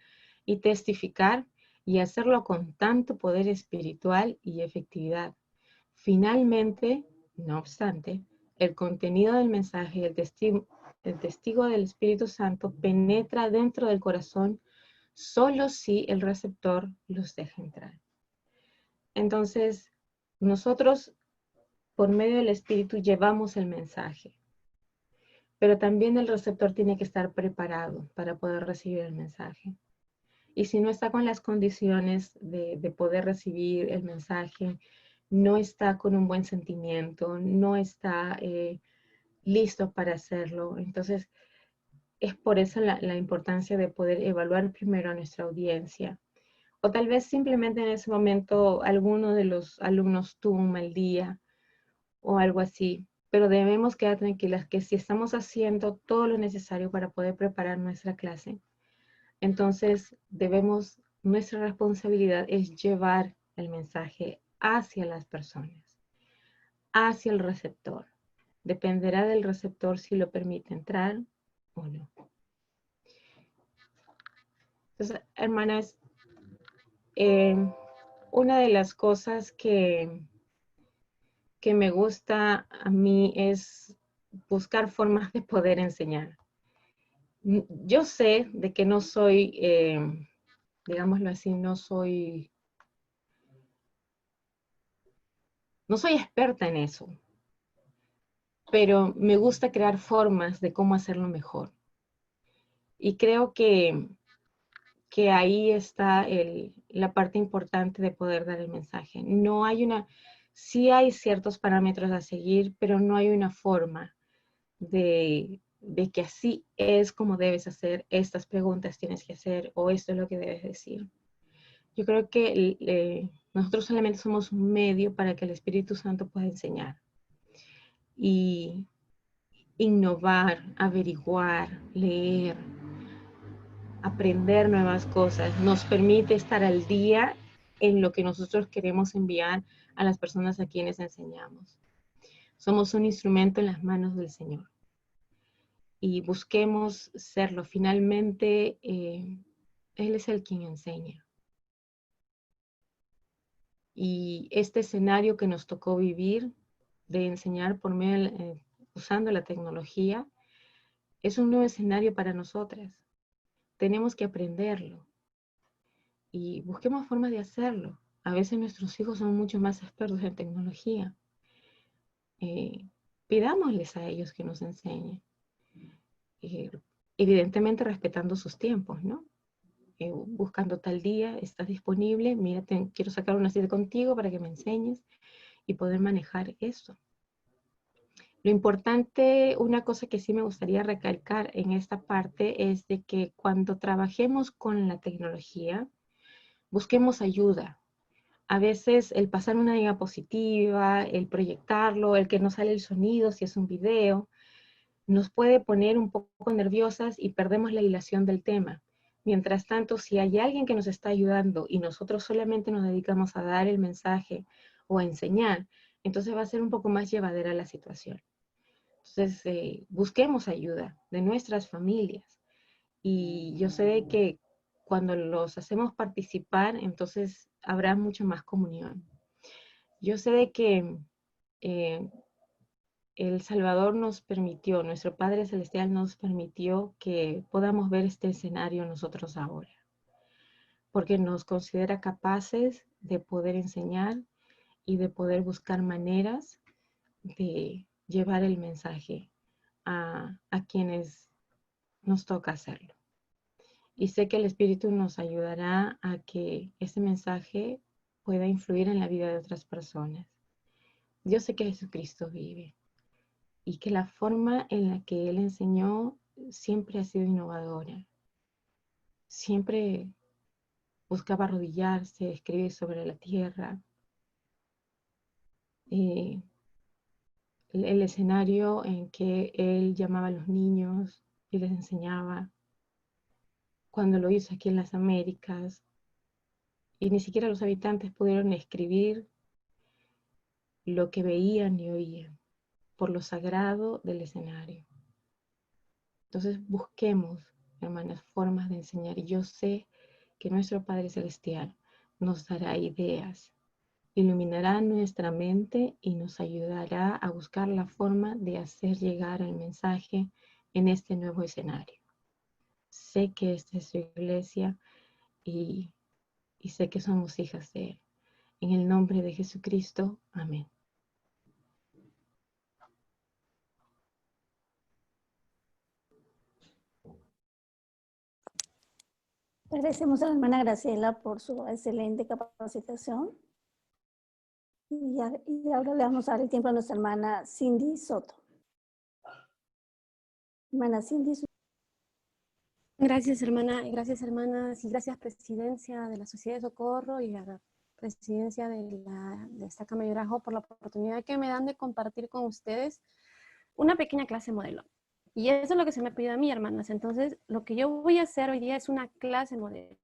y testificar, y hacerlo con tanto poder espiritual y efectividad. Finalmente, no obstante, el contenido del mensaje y el testigo del Espíritu Santo penetra dentro del corazón solo si el receptor los deja entrar. Entonces, nosotros por medio del Espíritu llevamos el mensaje. Pero también el receptor tiene que estar preparado para poder recibir el mensaje. Y si no está con las condiciones de poder recibir el mensaje, no está con un buen sentimiento, no está listo para hacerlo, entonces es por eso la importancia de poder evaluar primero a nuestra audiencia. O tal vez simplemente en ese momento alguno de los alumnos tuvo un mal día o algo así. Pero debemos quedar tranquilas que si estamos haciendo todo lo necesario para poder preparar nuestra clase, entonces nuestra responsabilidad es llevar el mensaje hacia las personas, hacia el receptor. Dependerá del receptor si lo permite entrar o no. Entonces, hermanas, una de las cosas que me gusta a mí es buscar formas de poder enseñar. Yo sé de que no soy, digámoslo así, no soy experta en eso, pero me gusta crear formas de cómo hacerlo mejor. Y creo que ahí está la parte importante de poder dar el mensaje. Sí hay ciertos parámetros a seguir, pero no hay una forma de que así es como debes hacer, estas preguntas tienes que hacer, o esto es lo que debes decir. Yo creo que nosotros solamente somos un medio para que el Espíritu Santo pueda enseñar. Y innovar, averiguar, leer, aprender nuevas cosas, nos permite estar al día en lo que nosotros queremos enviar a las personas a quienes enseñamos. Somos un instrumento en las manos del Señor. Y busquemos serlo. Finalmente, Él es el quien enseña. Y este escenario que nos tocó vivir, de enseñar por medio, usando la tecnología, es un nuevo escenario para nosotras. Tenemos que aprenderlo. Y busquemos formas de hacerlo. A veces nuestros hijos son mucho más expertos en tecnología. Pidámosles a ellos que nos enseñen. Evidentemente respetando sus tiempos, ¿no? Buscando tal día, estás disponible, mira, quiero sacar una cita contigo para que me enseñes y poder manejar eso. Lo importante, una cosa que sí me gustaría recalcar en esta parte es de que cuando trabajemos con la tecnología, busquemos ayuda. A veces el pasar una diapositiva, el proyectarlo, el que no sale el sonido si es un video, nos puede poner un poco nerviosas y perdemos la hilación del tema. Mientras tanto, si hay alguien que nos está ayudando y nosotros solamente nos dedicamos a dar el mensaje o a enseñar, entonces va a ser un poco más llevadera la situación. Entonces, busquemos ayuda de nuestras familias. Y yo sé que cuando los hacemos participar, entonces habrá mucha más comunión. Yo sé de que el Salvador nos permitió, nuestro Padre Celestial nos permitió que podamos ver este escenario nosotros ahora, porque nos considera capaces de poder enseñar y de poder buscar maneras de llevar el mensaje a quienes nos toca hacerlo. Y sé que el Espíritu nos ayudará a que ese mensaje pueda influir en la vida de otras personas. Yo sé que Jesucristo vive y que la forma en la que Él enseñó siempre ha sido innovadora. Siempre buscaba arrodillarse, escribir sobre la tierra. El escenario en que Él llamaba a los niños y les enseñaba, cuando lo hizo aquí en las Américas, y ni siquiera los habitantes pudieron escribir lo que veían y oían por lo sagrado del escenario. Entonces busquemos, hermanas, formas de enseñar. Y yo sé que nuestro Padre Celestial nos dará ideas, iluminará nuestra mente y nos ayudará a buscar la forma de hacer llegar el mensaje en este nuevo escenario. Sé que esta es su iglesia y sé que somos hijas de Él. En el nombre de Jesucristo, amén. Agradecemos a la hermana Graciela por su excelente capacitación. Y ahora le vamos a dar el tiempo a nuestra hermana Cindy Soto. Hermana Cindy Soto. Gracias, hermana. Gracias, hermanas. Y gracias, Presidencia de la Sociedad de Socorro y a la Presidencia de esta Cámara de Liderazgo por la oportunidad que me dan de compartir con ustedes una pequeña clase modelo. Y eso es lo que se me pide a mí, hermanas. Entonces, lo que yo voy a hacer hoy día es una clase modelo.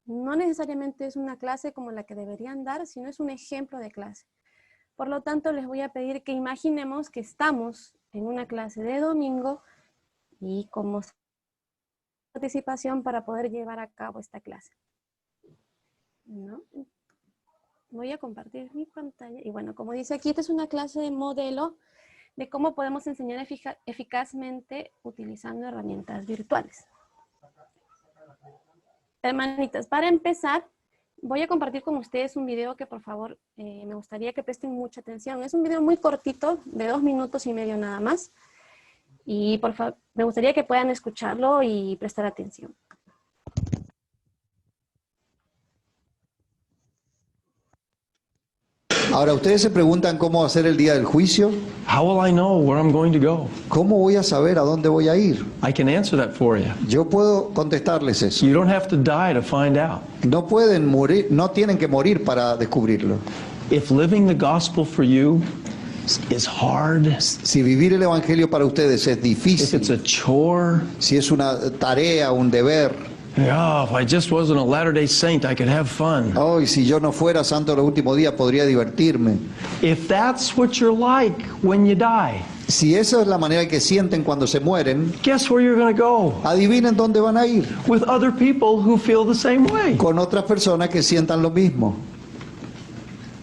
No necesariamente es una clase como la que deberían dar, sino es un ejemplo de clase. Por lo tanto, les voy a pedir que imaginemos que estamos en una clase de domingo y como participación para poder llevar a cabo esta clase. ¿No? Voy a compartir mi pantalla. Y bueno, como dice aquí, esta es una clase de modelo de cómo podemos enseñar eficazmente utilizando herramientas virtuales. Hermanitas, para empezar, voy a compartir con ustedes un video que por favor me gustaría que presten mucha atención. Es un video muy cortito, de 2 minutos y medio nada más. Y por favor, me gustaría que puedan escucharlo y prestar atención. Ahora, ¿ustedes se preguntan cómo va a ser el día del juicio? How will I know where I'm going to go? ¿Cómo voy a saber a dónde voy a ir? I can answer that for you. Yo puedo contestarles eso. You don't have to die to find out. No pueden morir, no tienen que morir para descubrirlo. If living the gospel for you is hard, Si vivir el evangelio para ustedes es if it's difícil, a chore, si es una tarea, un deber, oh, if I just wasn't a Latter-day Saint, I could have fun. oh, y si yo no fuera santo los últimos días podría divertirme. If that's what you're like when you die, Si esa es la manera que sienten cuando se mueren, guess where you're going to go? adivinen dónde van a ir. With other people who feel the same way. Con otras personas que sientan lo mismo.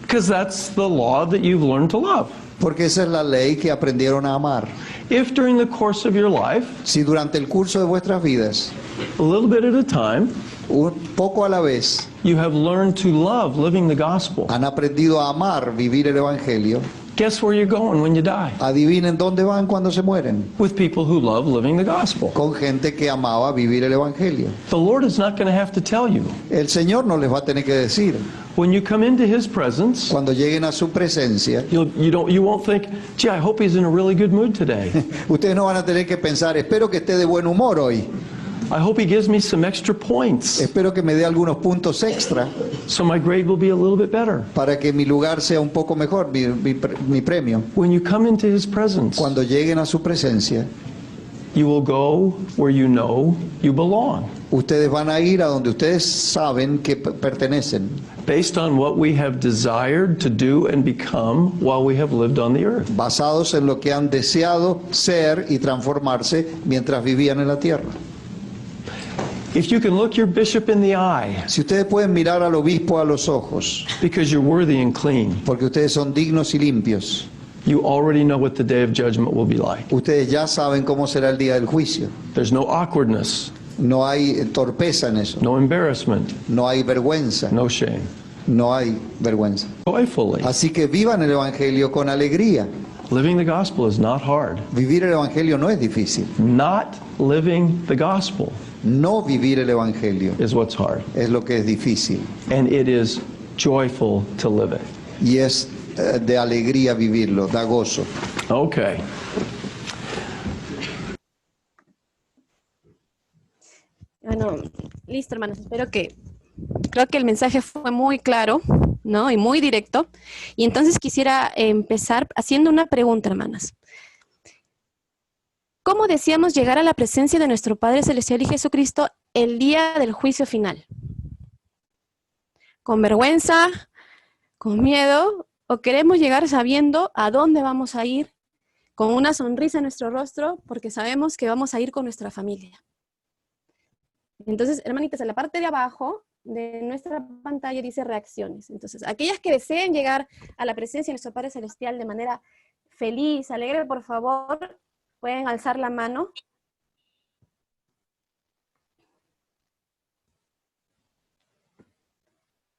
Because that's the law that you've learned to love. Porque esa es la ley que aprendieron a amar. If during the course of your life, Si durante el curso de vuestras vidas, a little bit at a time, un poco a la vez, you have learned to love living the gospel, han aprendido a amar vivir el evangelio, guess where you're going when you die? adivinen dónde van cuando se mueren. With people who love living the gospel. Con gente que amaba vivir el evangelio. The Lord is not going to have to tell you. El Señor no les va a tener que decir. When you come into His presence, Cuando lleguen a su presencia, you won't think, gee, I hope he's in a really good mood today. ustedes no van a tener que pensar, espero que esté de buen humor hoy. I hope he gives me some extra points, Espero que me dé algunos puntos extra so my grade will be a little bit better. para que mi lugar sea un poco mejor, mi premio. When you come into His presence, Cuando lleguen a su presencia, you will go where you know you belong, ustedes van a ir a donde ustedes saben que pertenecen, based on what we have desired to do and become while we have lived on the earth. basados en lo que han deseado ser y transformarse mientras vivían en la tierra. If you can look your bishop in the eye, Si ustedes pueden mirar al obispo a los ojos, because you're worthy and clean, porque ustedes son dignos y limpios, you already know what the day of judgment will be like. ustedes ya saben cómo será el día del juicio. There's no awkwardness, No hay torpeza en eso, no embarrassment, no hay vergüenza, no shame. no hay vergüenza. Joyfully. Así que vivan el evangelio con alegría. Living the gospel is not hard. Vivir el evangelio no es difícil. Not living the gospel No vivir el evangelio is what's hard. es lo que es difícil. And it is joyful to live it. Y es de alegría vivirlo, da gozo. Okay. Bueno, listo, hermanos. Creo que el mensaje fue muy claro, ¿no? Y muy directo. Y entonces quisiera empezar haciendo una pregunta, hermanas. ¿Cómo deseamos llegar a la presencia de nuestro Padre Celestial y Jesucristo el día del juicio final? ¿Con vergüenza? ¿Con miedo? ¿O queremos llegar sabiendo a dónde vamos a ir? Con una sonrisa en nuestro rostro porque sabemos que vamos a ir con nuestra familia. Entonces, hermanitas, en la parte de abajo de nuestra pantalla dice reacciones. Entonces, aquellas que deseen llegar a la presencia de nuestro Padre Celestial de manera feliz, alegre, por favor, pueden alzar la mano.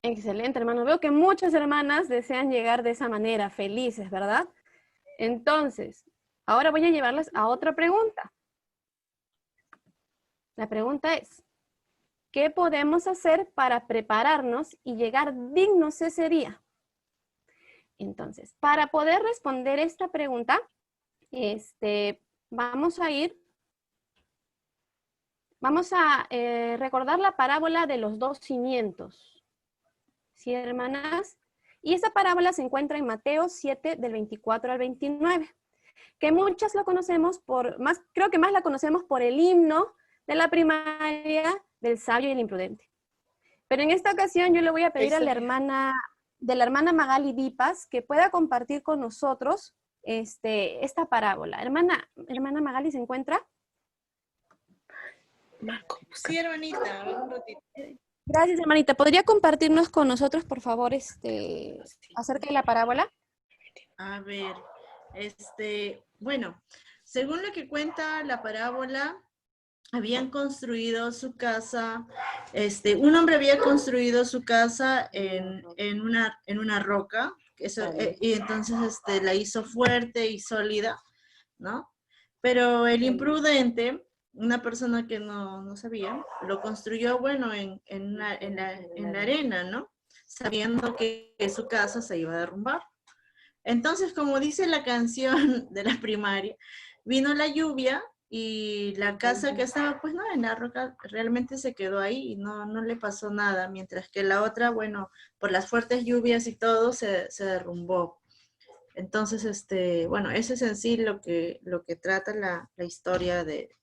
Excelente, hermano. Veo que muchas hermanas desean llegar de esa manera, felices, ¿verdad? Entonces, ahora voy a llevarlas a otra pregunta. La pregunta es, ¿qué podemos hacer para prepararnos y llegar dignos ese día? Entonces, para poder responder esta pregunta, vamos a recordar la parábola de los 2 cimientos. ¿Sí, hermanas? Y esa parábola se encuentra en Mateo 7, del 24 al 29, que muchas la conocemos creo que más la conocemos por el himno de la primaria del sabio y el imprudente. Pero en esta ocasión yo le voy a pedir a la hermana Magali Dipas que pueda compartir con nosotros esta parábola. Hermana Magali, ¿se encuentra? Sí, hermanita, a ver un ratito. Gracias, hermanita. ¿Podría compartirnos con nosotros, por favor, acerca de la parábola? A ver, bueno, según lo que cuenta la parábola, habían construido su casa, un hombre había construido su casa en una roca, y entonces la hizo fuerte y sólida, ¿no? Pero el imprudente, una persona que no sabía, lo construyó, bueno, en la arena, ¿no? Sabiendo que su casa se iba a derrumbar. Entonces, como dice la canción de la primaria, vino la lluvia y la casa que estaba, pues no, en la roca, realmente se quedó ahí y no le pasó nada, mientras que la otra, bueno, por las fuertes lluvias y todo, se derrumbó. Entonces, bueno, eso es en sí lo que trata la historia de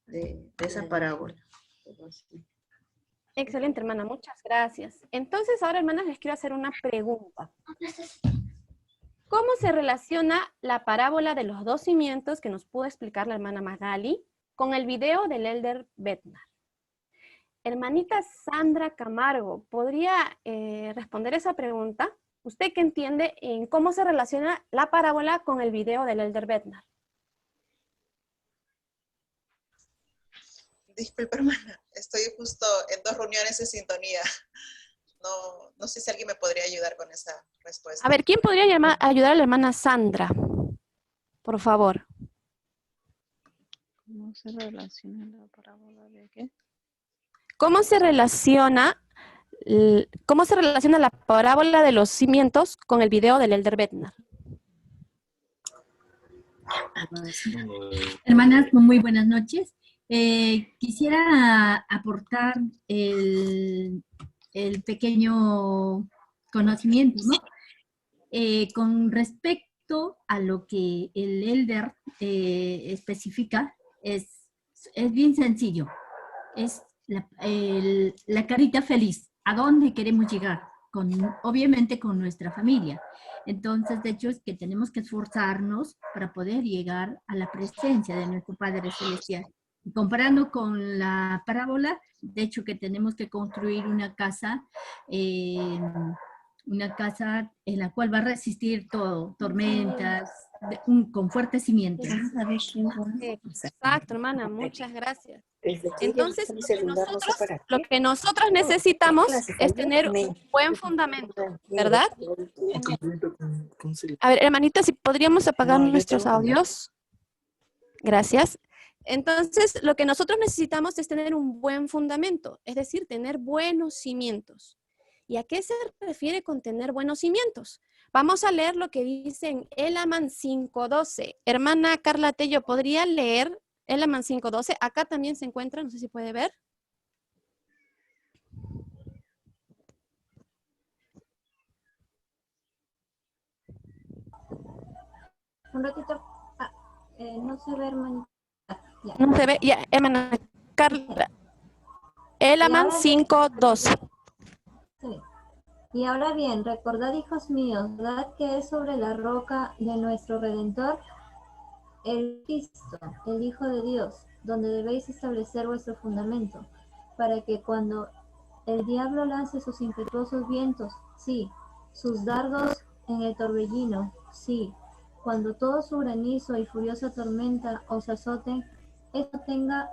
esa parábola. Excelente, hermana, muchas gracias. Entonces, ahora, hermanas, les quiero hacer una pregunta. ¿Cómo se relaciona la parábola de los 2 cimientos que nos pudo explicar la hermana Magali con el video del Elder Bednar? Hermanita Sandra Camargo, ¿podría responder esa pregunta? ¿Usted qué entiende en cómo se relaciona la parábola con el video del Elder Bednar? Disculpe, hermana, estoy justo en 2 reuniones en sintonía. No sé si alguien me podría ayudar con esa respuesta. A ver, ¿quién podría ayudar a la hermana Sandra? Por favor. ¿Cómo se relaciona la parábola de qué? ¿Cómo se relaciona la parábola de los cimientos con el video del Elder Bednar? Hermanas, muy buenas noches. Quisiera aportar el pequeño conocimiento, ¿no? Con respecto a lo que el Elder especifica, es bien sencillo. Es la carita feliz. ¿A dónde queremos llegar? Obviamente con nuestra familia. Entonces, de hecho, es que tenemos que esforzarnos para poder llegar a la presencia de nuestro Padre Celestial. Y comparando con la parábola, de hecho que tenemos que construir una casa en la cual va a resistir todo, tormentas, con fuertes cimientos. Exacto, hermana, muchas gracias. Entonces, lo que nosotros necesitamos es tener un buen fundamento, ¿verdad? A ver, hermanita, si podríamos apagar nuestros audios. Gracias. Entonces, lo que nosotros necesitamos es tener un buen fundamento, es decir, tener buenos cimientos. ¿Y a qué se refiere con tener buenos cimientos? Vamos a leer lo que dice en Elaman 5.12. Hermana Carla Tello, ¿podría leer Elaman 5.12? Acá también se encuentra, no sé si puede ver. Un ratito. No se ve, hermanita. No se ve, ya, hermana Carla. Elaman 5.12. Sí. Y ahora bien, recordad, hijos míos, ¿verdad que es sobre la roca de nuestro Redentor, el Cristo, el Hijo de Dios, donde debéis establecer vuestro fundamento, para que cuando el diablo lance sus impetuosos vientos, sí, sus dardos en el torbellino, sí, cuando todo su granizo y furiosa tormenta os azoten, esto tenga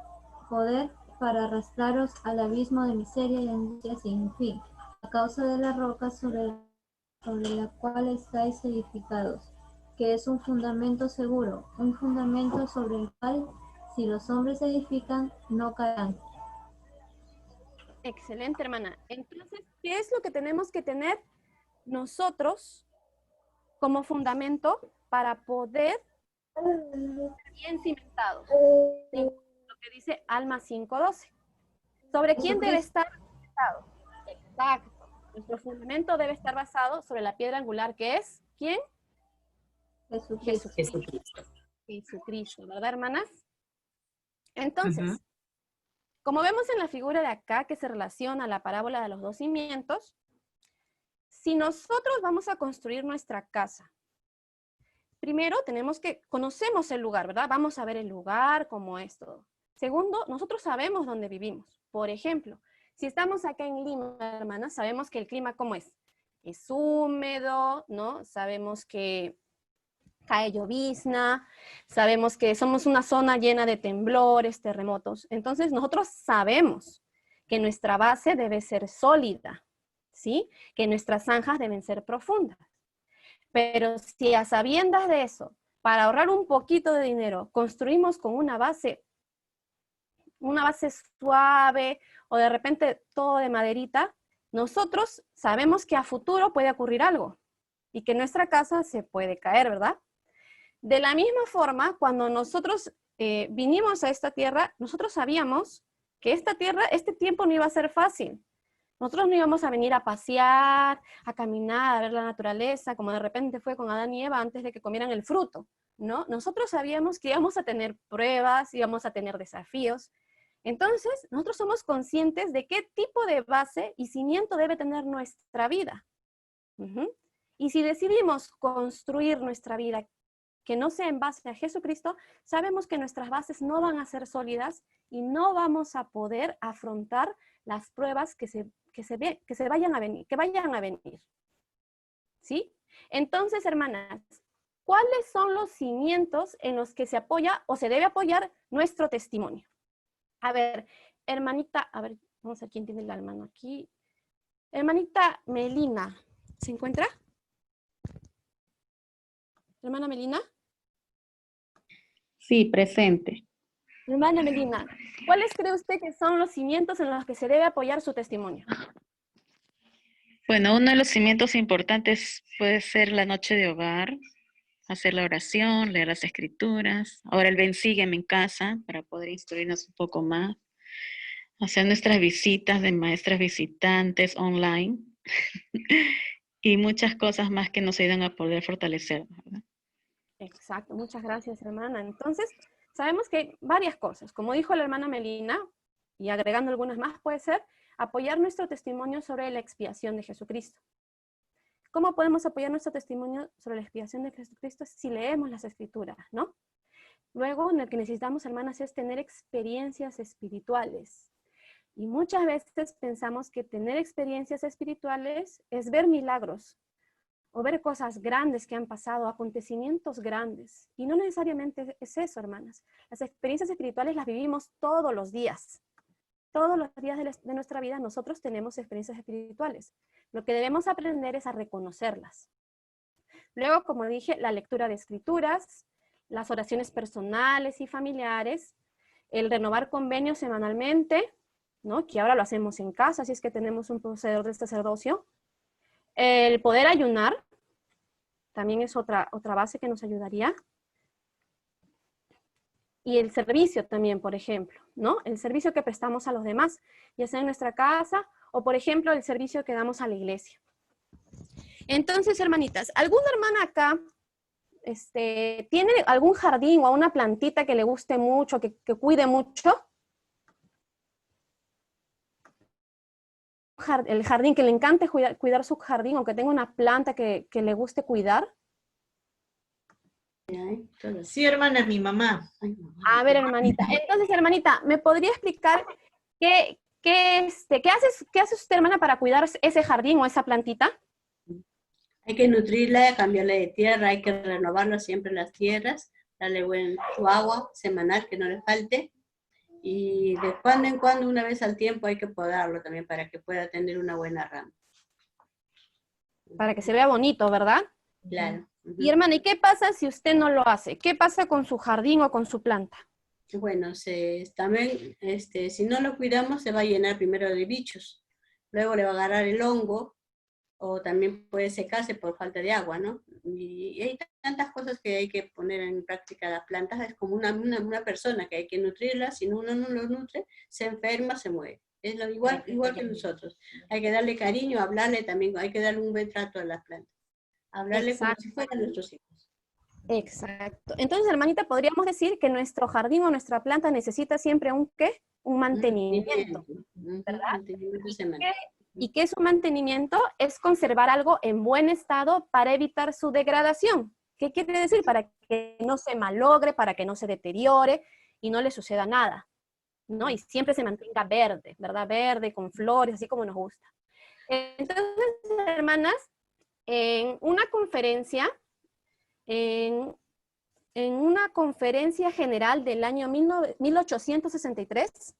poder para arrastraros al abismo de miseria y angustia sin fin, a causa de la roca sobre la cual estáis edificados, que es un fundamento seguro, un fundamento sobre el cual, si los hombres edifican, no caerán. Excelente, hermana. Entonces, ¿qué es lo que tenemos que tener nosotros como fundamento para poder estar bien cimentados? Sí, lo que dice Alma 5:12. ¿Sobre quién debe estar cimentado? Exacto. Nuestro fundamento debe estar basado sobre la piedra angular, que es, ¿quién? Jesucristo, ¿verdad, hermanas? Entonces, como vemos en la figura de acá que se relaciona a la parábola de los 2 cimientos, si nosotros vamos a construir nuestra casa, primero conocemos el lugar, ¿verdad? Vamos a ver el lugar, cómo es todo. Segundo, nosotros sabemos dónde vivimos. Por ejemplo, si estamos acá en Lima, hermanas, sabemos que el clima, ¿cómo es? Es húmedo, ¿no? Sabemos que cae llovizna, sabemos que somos una zona llena de temblores, terremotos. Entonces, nosotros sabemos que nuestra base debe ser sólida, ¿sí? Que nuestras zanjas deben ser profundas. Pero si a sabiendas de eso, para ahorrar un poquito de dinero, construimos con una base suave o de repente todo de maderita, nosotros sabemos que a futuro puede ocurrir algo y que nuestra casa se puede caer, ¿verdad? De la misma forma, cuando nosotros vinimos a esta tierra, nosotros sabíamos que esta tierra, este tiempo no iba a ser fácil. Nosotros no íbamos a venir a pasear, a caminar, a ver la naturaleza, como de repente fue con Adán y Eva antes de que comieran el fruto, ¿no? Nosotros sabíamos que íbamos a tener pruebas, íbamos a tener desafíos. Entonces, nosotros somos conscientes de qué tipo de base y cimiento debe tener nuestra vida. Y si decidimos construir nuestra vida que no sea en base a Jesucristo, sabemos que nuestras bases no van a ser sólidas y no vamos a poder afrontar las pruebas que vayan a venir. ¿Sí? Entonces, hermanas, ¿cuáles son los cimientos en los que se apoya o se debe apoyar nuestro testimonio? A ver, hermanita, a ver, vamos a ver quién tiene la mano aquí. Hermanita Melina, ¿se encuentra? Hermana Melina. Sí, presente. Hermana Melina, ¿cuáles cree usted que son los cimientos en los que se debe apoyar su testimonio? Bueno, uno de los cimientos importantes puede ser la noche de hogar, hacer la oración, leer las escrituras. Ahora el Ven Sígueme en casa para poder instruirnos un poco más. Hacer nuestras visitas de maestras visitantes online. Y muchas cosas más que nos ayudan a poder fortalecer, ¿verdad? Exacto, muchas gracias, hermana. Entonces, sabemos que hay varias cosas. Como dijo la hermana Melina, y agregando algunas más, puede ser apoyar nuestro testimonio sobre la expiación de Jesucristo. ¿Cómo podemos apoyar nuestro testimonio sobre la expiación de Jesucristo? Si leemos las Escrituras, ¿no? Luego, lo que necesitamos, hermanas, es tener experiencias espirituales. Y muchas veces pensamos que tener experiencias espirituales es ver milagros, o ver cosas grandes que han pasado, acontecimientos grandes. Y no necesariamente es eso, hermanas. Las experiencias espirituales las vivimos todos los días. Todos los días de nuestra vida nosotros tenemos experiencias espirituales. Lo que debemos aprender es a reconocerlas. Luego, como dije, la lectura de escrituras, las oraciones personales y familiares, el renovar convenios semanalmente, ¿no? Que ahora lo hacemos en casa, si es que tenemos un poseedor del sacerdocio. El poder ayunar también es otra base que nos ayudaría. Y el servicio también, por ejemplo, ¿no? El servicio que prestamos a los demás, ya sea en nuestra casa o, por ejemplo, el servicio que damos a la iglesia. Entonces, hermanitas, ¿alguna hermana acá tiene algún jardín o una plantita que le guste mucho, que cuide mucho? El jardín, que le encante cuidar su jardín, o que tenga una planta que le guste cuidar. Sí, hermana, mi mamá. A ver, hermanita. Entonces, hermanita, ¿me podría explicar qué hace usted, hermana, para cuidar ese jardín o esa plantita? Hay que nutrirla, cambiarle de tierra, hay que renovarla siempre las tierras, darle su agua semanal, que no le falte. Y de cuando en cuando, una vez al tiempo, hay que podarlo también para que pueda tener una buena rama. Para que se vea bonito, ¿verdad? Claro. Y hermana, ¿y qué pasa si usted no lo hace? ¿Qué pasa con su jardín o con su planta? bueno, también, si no lo cuidamos, se va a llenar primero de bichos. Luego le va a agarrar el hongo, o también puede secarse por falta de agua, ¿no? Y hay tantas cosas que hay que poner en práctica las plantas. Es como una persona que hay que nutrirla. Si uno no lo nutre, se enferma, se muere. Es igual que nosotros. Hay que darle cariño, hablarle también, hay que darle un buen trato a las plantas. Hablarle como si fueran nuestros hijos. Exacto. Entonces, hermanita, podríamos decir que nuestro jardín o nuestra planta necesita siempre un ¿qué? Un mantenimiento, ¿verdad? ¿Y qué es un mantenimiento? Es conservar algo en buen estado para evitar su degradación. ¿Qué quiere decir? Para que no se malogre, para que no se deteriore y no le suceda nada, ¿no? Y siempre se mantenga verde, ¿verdad? Verde, con flores, así como nos gusta. Entonces, hermanas, en una conferencia general del año 1863,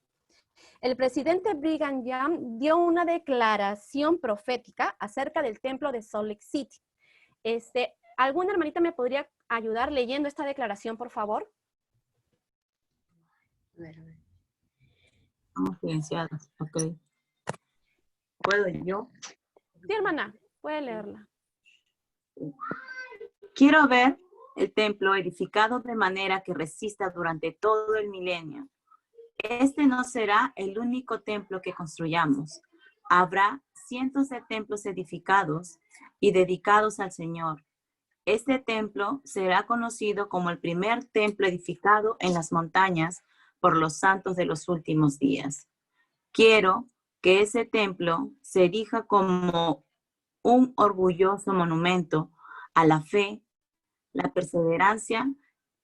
el presidente Brigham Young dio una declaración profética acerca del templo de Salt Lake City. ¿Alguna hermanita me podría ayudar leyendo esta declaración, por favor? Estamos silenciados, ok. ¿Puedo yo? Sí, hermana, puede leerla. Quiero ver el templo edificado de manera que resista durante todo el milenio. Este no será el único templo que construyamos. Habrá cientos de templos edificados y dedicados al Señor. Este templo será conocido como el primer templo edificado en las montañas por los santos de los últimos días. Quiero que ese templo se erija como un orgulloso monumento a la fe, la perseverancia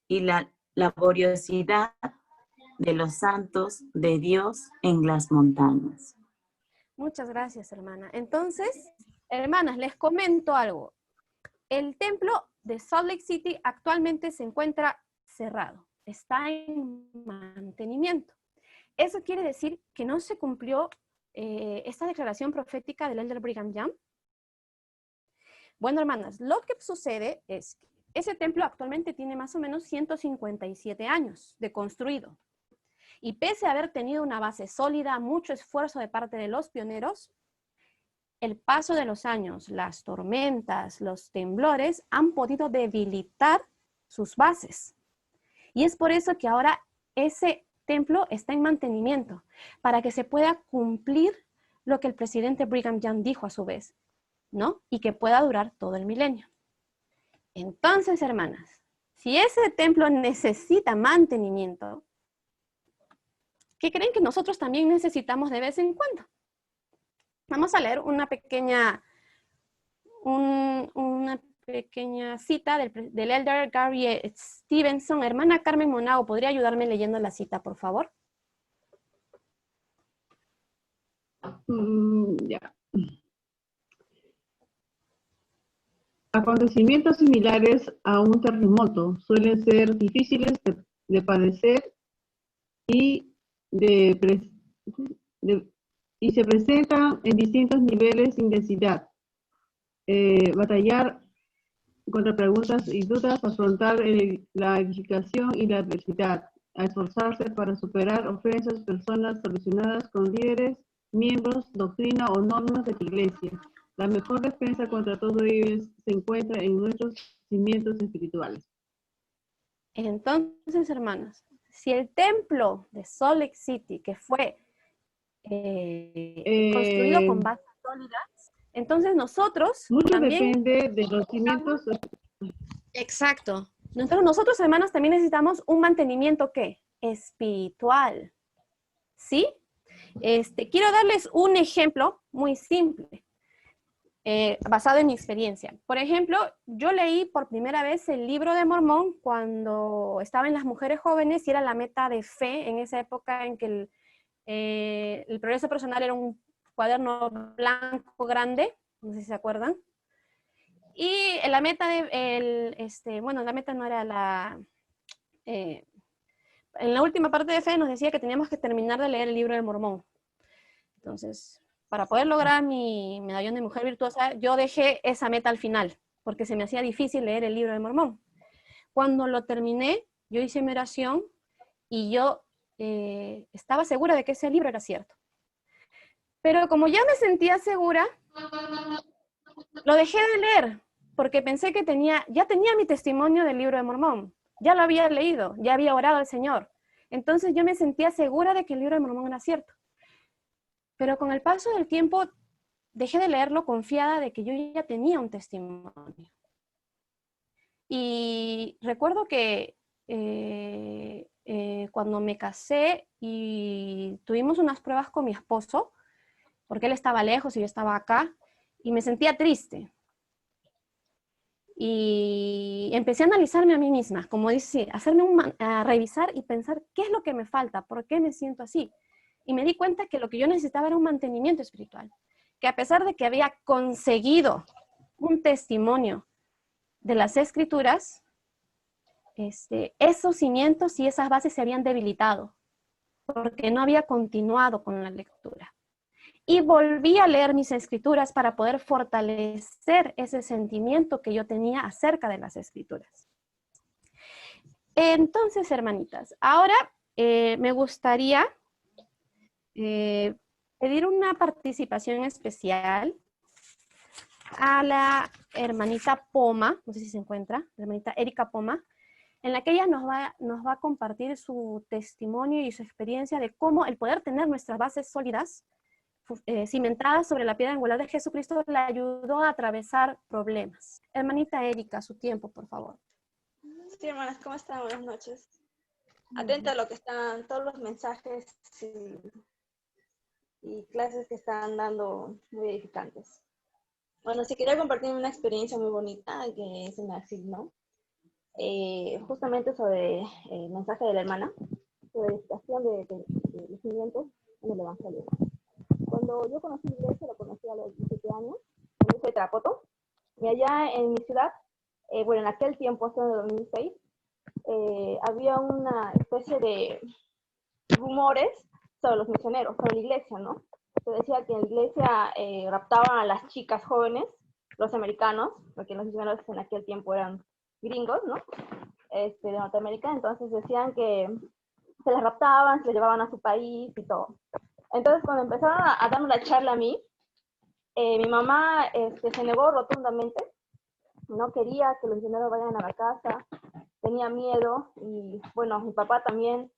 y la laboriosidad de los santos de Dios en las montañas. Muchas gracias, hermana. Entonces, hermanas, les comento algo. El templo de Salt Lake City actualmente se encuentra cerrado, está en mantenimiento. Eso quiere decir que no se cumplió esta declaración profética del Elder Brigham Young. Bueno, hermanas, lo que sucede es que ese templo actualmente tiene más o menos 157 años de construido. Y pese a haber tenido una base sólida, mucho esfuerzo de parte de los pioneros, el paso de los años, las tormentas, los temblores han podido debilitar sus bases. Y es por eso que ahora ese templo está en mantenimiento, para que se pueda cumplir lo que el presidente Brigham Young dijo a su vez, ¿no? Y que pueda durar todo el milenio. Entonces, hermanas, si ese templo necesita mantenimiento, ¿qué creen que nosotros también necesitamos de vez en cuando? Vamos a leer una pequeña cita del Elder Gary Stevenson. Hermana Carmen Monao, ¿podría ayudarme leyendo la cita, por favor? Ya. Acontecimientos similares a un terremoto suelen ser difíciles de padecer y se presentan en distintos niveles de intensidad. Batallar contra preguntas y dudas, afrontar la edificación y la adversidad, a esforzarse para superar ofensas personas relacionadas con líderes, miembros, doctrina o normas de la iglesia. La mejor defensa contra todo ello se encuentra en nuestros cimientos espirituales. Entonces, hermanos, si el templo de Salt Lake City, que fue construido con bases sólidas, entonces nosotros mucho también depende de los cimientos. Exacto. Nosotros, hermanos, también necesitamos un mantenimiento, ¿qué? Espiritual. ¿Sí? Quiero darles un ejemplo muy simple, basado en mi experiencia. Por ejemplo, yo leí por primera vez el Libro de Mormón cuando estaba en las mujeres jóvenes y era la meta de fe en esa época en que el progreso personal era un cuaderno blanco grande, no sé si se acuerdan. Y la meta la meta no era en la última parte de fe nos decía que teníamos que terminar de leer el Libro de Mormón. Entonces, para poder lograr mi medallón de mujer virtuosa, yo dejé esa meta al final, porque se me hacía difícil leer el Libro de Mormón. Cuando lo terminé, yo hice mi oración y yo estaba segura de que ese libro era cierto. Pero como ya me sentía segura, lo dejé de leer, porque pensé que ya tenía mi testimonio del libro de Mormón, ya lo había leído, ya había orado al Señor. Entonces yo me sentía segura de que el libro de Mormón era cierto. Pero con el paso del tiempo dejé de leerlo confiada de que yo ya tenía un testimonio. Y recuerdo que cuando me casé y tuvimos unas pruebas con mi esposo, porque él estaba lejos y yo estaba acá, y me sentía triste. Y empecé a analizarme a mí misma, como dice, a revisar y pensar qué es lo que me falta, por qué me siento así. Y me di cuenta que lo que yo necesitaba era un mantenimiento espiritual, que a pesar de que había conseguido un testimonio de las Escrituras, esos cimientos y esas bases se habían debilitado, porque no había continuado con la lectura. Y volví a leer mis Escrituras para poder fortalecer ese sentimiento que yo tenía acerca de las Escrituras. Entonces, hermanitas, ahora me gustaría pedir una participación especial a la hermanita Poma, no sé si se encuentra, la hermanita Erika Poma, en la que ella nos va a compartir su testimonio y su experiencia de cómo el poder tener nuestras bases sólidas, cimentadas sobre la piedra angular de Jesucristo, le ayudó a atravesar problemas. Hermanita Erika, su tiempo, por favor. Sí, hermanas, ¿cómo están? Buenas noches. Atenta a lo que están todos los mensajes y clases que están dando muy edificantes. Bueno, sí quería compartir una experiencia muy bonita que se me asignó, justamente sobre el mensaje de la hermana, sobre edificación de los cimientos en el Evangelio. Cuando yo conocí la iglesia, la conocí a los 17 años, yo soy de Tarapoto, y allá en mi ciudad, bueno, en aquel tiempo, hasta en el 2006, había una especie de rumores sobre los misioneros, sobre la iglesia, ¿no? Se decía que en la iglesia raptaban a las chicas jóvenes, los americanos, porque los misioneros en aquel tiempo eran gringos, ¿no? De Norteamérica, entonces decían que se las raptaban, se las llevaban a su país y todo. Entonces, cuando empezaron a darme la charla a mí, mi mamá se negó rotundamente, no quería que los misioneros vayan a la casa, tenía miedo, y bueno, mi papá también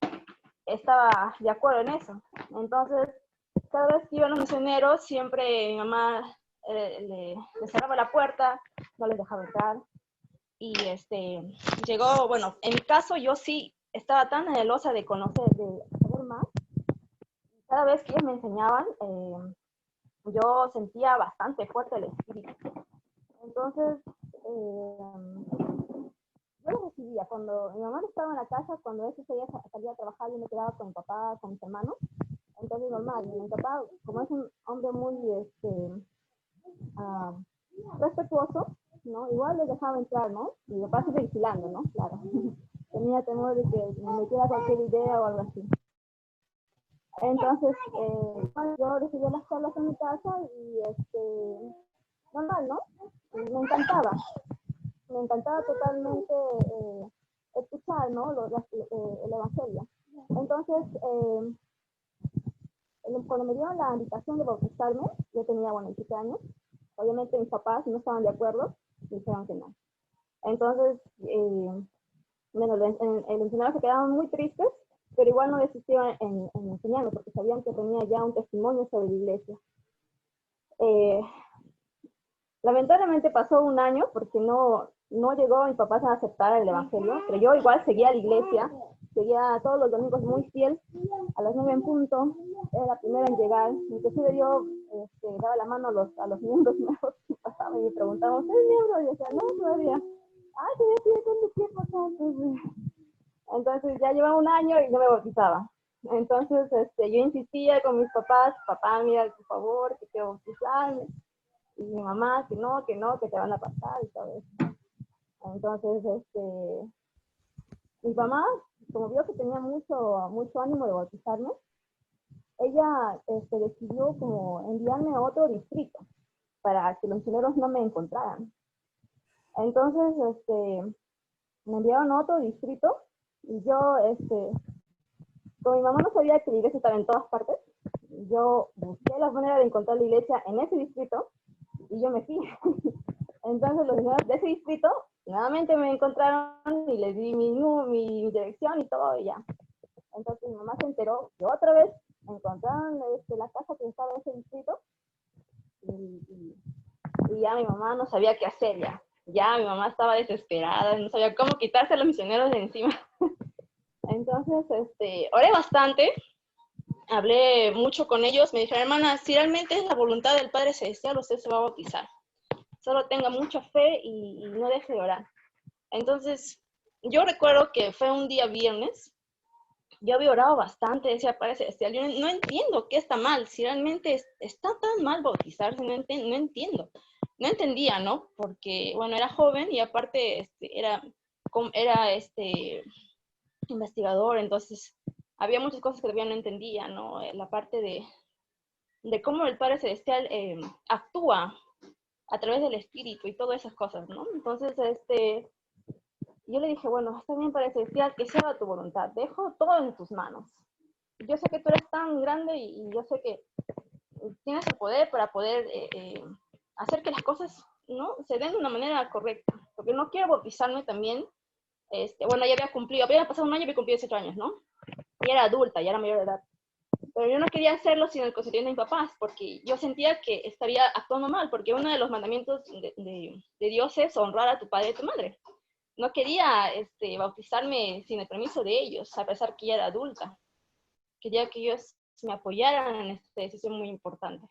estaba de acuerdo en eso. Entonces, cada vez que iban los misioneros, siempre mi mamá le cerraba la puerta, no les dejaba entrar, y llegó, bueno, en mi caso yo sí estaba tan anhelosa de conocer, de saber más. Cada vez que ellos me enseñaban, yo sentía bastante fuerte el espíritu. Entonces, yo lo recibía. Cuando mi mamá estaba en la casa, cuando ese día salía a trabajar, yo me quedaba con mi papá, con mis hermanos. Entonces, normal. Mi papá, como es un hombre muy respetuoso, ¿no? Igual les dejaba entrar, ¿no? Y mi papá sigue vigilando, ¿no? Claro. Tenía temor de que me metiera cualquier idea o algo así. Entonces, yo recibí las charlas en mi casa y normal, ¿no? Me encantaba totalmente escuchar, ¿no? El Evangelio. Entonces, cuando me dieron la invitación de bautizarme, yo tenía, 17 años, obviamente mis papás no estaban de acuerdo, y dijeron que no. Entonces, bueno, el entrenador se quedaron muy tristes, pero igual no desistieron en enseñarme, porque sabían que tenía ya un testimonio sobre la iglesia. Lamentablemente pasó un año, porque no llegó mis papás a aceptar el Evangelio, pero yo igual seguía a la iglesia, seguía todos los domingos muy fiel, a las 9 en punto, era la primera en llegar, inclusive yo daba la mano a los miembros nuevos que pasaban y me preguntaban, ¿usted es miembro? Y yo decía, no, todavía. Ah, todavía ¿cuánto tiempo acá? Entonces ya llevaba un año y no me bautizaba. Entonces yo insistía con mis papás, papá, mira, por favor, que quiero bautizarme. Y mi mamá, que no, que te van a pasar y todo eso. Entonces, mi mamá, como vio que tenía mucho ánimo de bautizarme, ella decidió como enviarme a otro distrito para que los misioneros no me encontraran. Entonces, me enviaron a otro distrito y yo como mi mamá no sabía que la iglesia estaba en todas partes, yo busqué la manera de encontrar la iglesia en ese distrito y yo me fui. Entonces los señores de ese distrito nuevamente me encontraron y les di mi dirección y todo y ya. Entonces mi mamá se enteró que otra vez encontraron la casa que estaba en ese distrito y ya mi mamá no sabía qué hacer ya. Ya mi mamá estaba desesperada, no sabía cómo quitarse a los misioneros de encima. Entonces, oré bastante, hablé mucho con ellos, me dijeron, hermana, si realmente es la voluntad del Padre Celestial, usted se va a bautizar. Solo tenga mucha fe y no deje de orar. Entonces, yo recuerdo que fue un día viernes, yo había orado bastante, decía Padre Celestial, yo no entiendo qué está mal, si realmente está tan mal bautizarse, no entiendo. No entendía, ¿no? Porque, bueno, era joven y aparte era investigador, entonces había muchas cosas que todavía no entendía, ¿no? La parte de cómo el Padre Celestial actúa a través del Espíritu y todas esas cosas, ¿no? Entonces, yo le dije, bueno, está bien, Padre Celestial, que sea tu voluntad, dejo todo en tus manos. Yo sé que tú eres tan grande y yo sé que tienes el poder para poder hacer que las cosas, ¿no?, se den de una manera correcta, porque no quiero bautizarme también. Bueno, ya había cumplido, había pasado un año y había cumplido 18 años, ¿no? Y era adulta, ya era mayor de edad. Pero yo no quería hacerlo sin el consentimiento de mis papás, porque yo sentía que estaría actuando mal, porque uno de los mandamientos de Dios es honrar a tu padre y a tu madre. No quería bautizarme sin el permiso de ellos, a pesar que ya era adulta. Quería que ellos me apoyaran en esta decisión muy importante.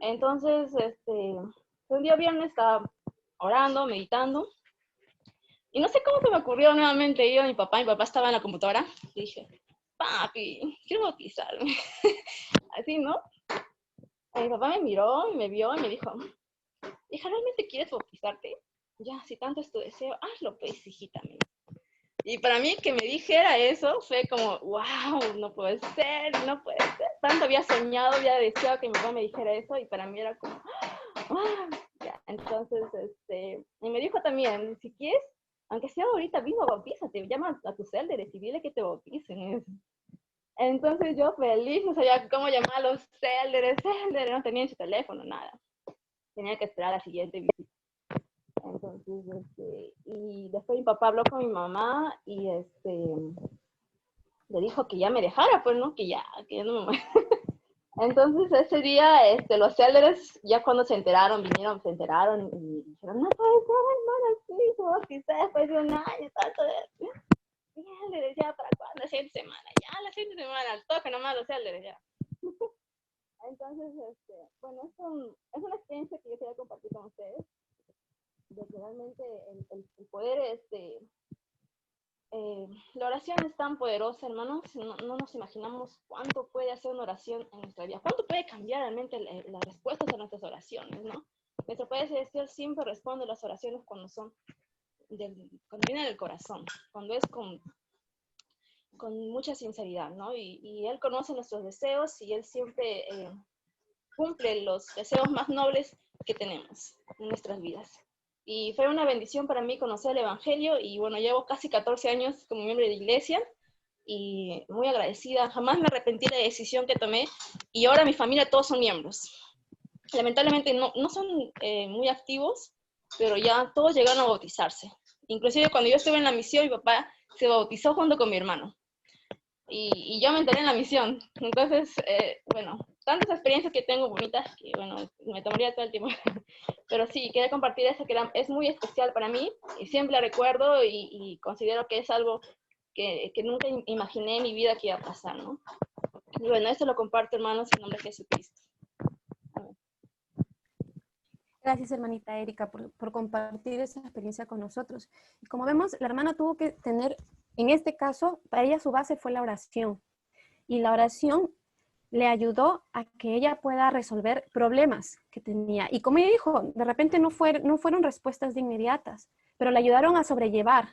Entonces, un día viernes estaba orando, meditando, y no sé cómo se me ocurrió nuevamente yo a mi papá estaba en la computadora, y dije, papi, quiero bautizarme. Así, ¿no? Y mi papá me miró, y me vio, y me dijo, hija, ¿realmente quieres bautizarte? Ya, si tanto es tu deseo, hazlo pues, hijita mía. Y para mí que me dijera eso fue como, wow, no puede ser, no puede ser. Tanto había soñado, había deseado que mi papá me dijera eso, y para mí era como, wow. Ya, entonces, y me dijo también, si quieres, aunque sea ahorita mismo, bautízate, llama a tus élderes y dile que te bauticen. Entonces yo feliz, no sabía cómo llamar a los élderes, no tenía su teléfono, nada. Tenía que esperar a la siguiente visita. Entonces, y después mi papá habló con mi mamá y le dijo que ya me dejara, pues, ¿no? Que ya no me... Entonces ese día, los élderes, ya cuando se enteraron, se enteraron y dijeron, no puede ser, hermano, sí, su bautizada después de un año, tanto de... Y él le decía, ¿para cuándo? La siguiente semana, ya, la siguiente semana, toque nomás los élderes, ya. Entonces, bueno, es una experiencia que yo quería compartir con ustedes, de que realmente el poder, la oración es tan poderosa, hermanos, no nos imaginamos cuánto puede hacer una oración en nuestra vida, cuánto puede cambiar realmente las respuestas a nuestras oraciones, ¿no? Nuestro Padre Celestial siempre responde las oraciones cuando viene del corazón, cuando es con mucha sinceridad, ¿no? Y Él conoce nuestros deseos y Él siempre cumple los deseos más nobles que tenemos en nuestras vidas. Y fue una bendición para mí conocer el Evangelio y bueno, llevo casi 14 años como miembro de iglesia y muy agradecida. Jamás me arrepentí de la decisión que tomé y ahora mi familia todos son miembros. Lamentablemente no son muy activos, pero ya todos llegaron a bautizarse. Inclusive cuando yo estuve en la misión, mi papá se bautizó junto con mi hermano. Y yo me enteré en la misión. Entonces, bueno, tantas experiencias que tengo bonitas que, bueno, me tomaría todo el tiempo. Pero sí, quería compartir eso que es muy especial para mí y siempre la recuerdo y considero que es algo que nunca imaginé en mi vida que iba a pasar, ¿no? Y bueno, eso lo comparto, hermanos, en nombre de Jesucristo. Amén. Gracias, hermanita Erika, por compartir esa experiencia con nosotros. Y como vemos, la hermana tuvo que tener, en este caso, para ella su base fue la oración. Y la oración le ayudó a que ella pueda resolver problemas que tenía. Y como ella dijo, de repente no fueron respuestas de inmediatas, pero le ayudaron a sobrellevar,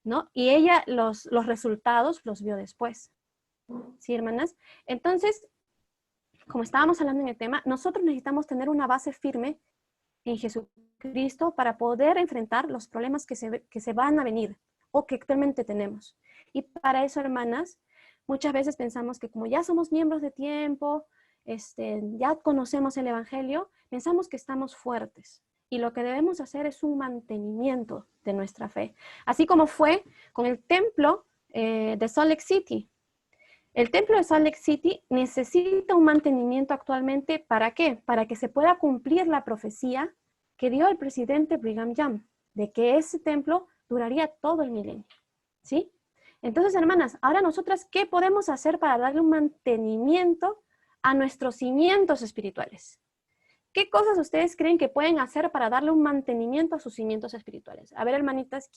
¿no? Y ella los resultados los vio después. ¿Sí, hermanas? Entonces, como estábamos hablando en el tema, nosotros necesitamos tener una base firme en Jesucristo para poder enfrentar los problemas que se van a venir o que actualmente tenemos. Y para eso, hermanas, Muchas veces pensamos que como ya somos miembros de tiempo, ya conocemos el Evangelio, pensamos que estamos fuertes. Y lo que debemos hacer es un mantenimiento de nuestra fe. Así como fue con el templo de Salt Lake City. El templo de Salt Lake City necesita un mantenimiento actualmente. ¿Para qué? Para que se pueda cumplir la profecía que dio el presidente Brigham Young, de que ese templo duraría todo el milenio. ¿Sí? Entonces, hermanas, ahora nosotras, ¿qué podemos hacer para darle un mantenimiento a nuestros cimientos espirituales? ¿Qué cosas ustedes creen que pueden hacer para darle un mantenimiento a sus cimientos espirituales? A ver, hermanitas,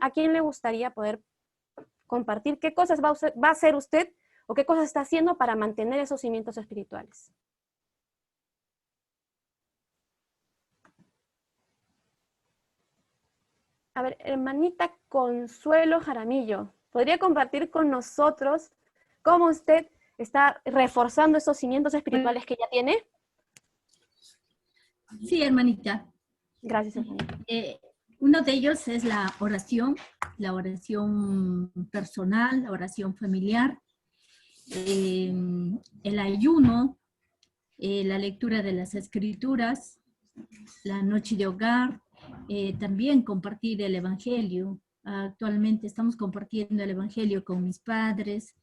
¿a quién le gustaría poder compartir? ¿Qué cosas va a hacer usted o qué cosas está haciendo para mantener esos cimientos espirituales? A ver, hermanita Consuelo Jaramillo, ¿podría compartir con nosotros cómo usted está reforzando esos cimientos espirituales que ya tiene? Sí, hermanita. Gracias, hermanita. Uno de ellos es la oración personal, la oración familiar, el ayuno, la lectura de las escrituras, la noche de hogar, también compartir el evangelio. Actualmente estamos compartiendo el evangelio con mis padres.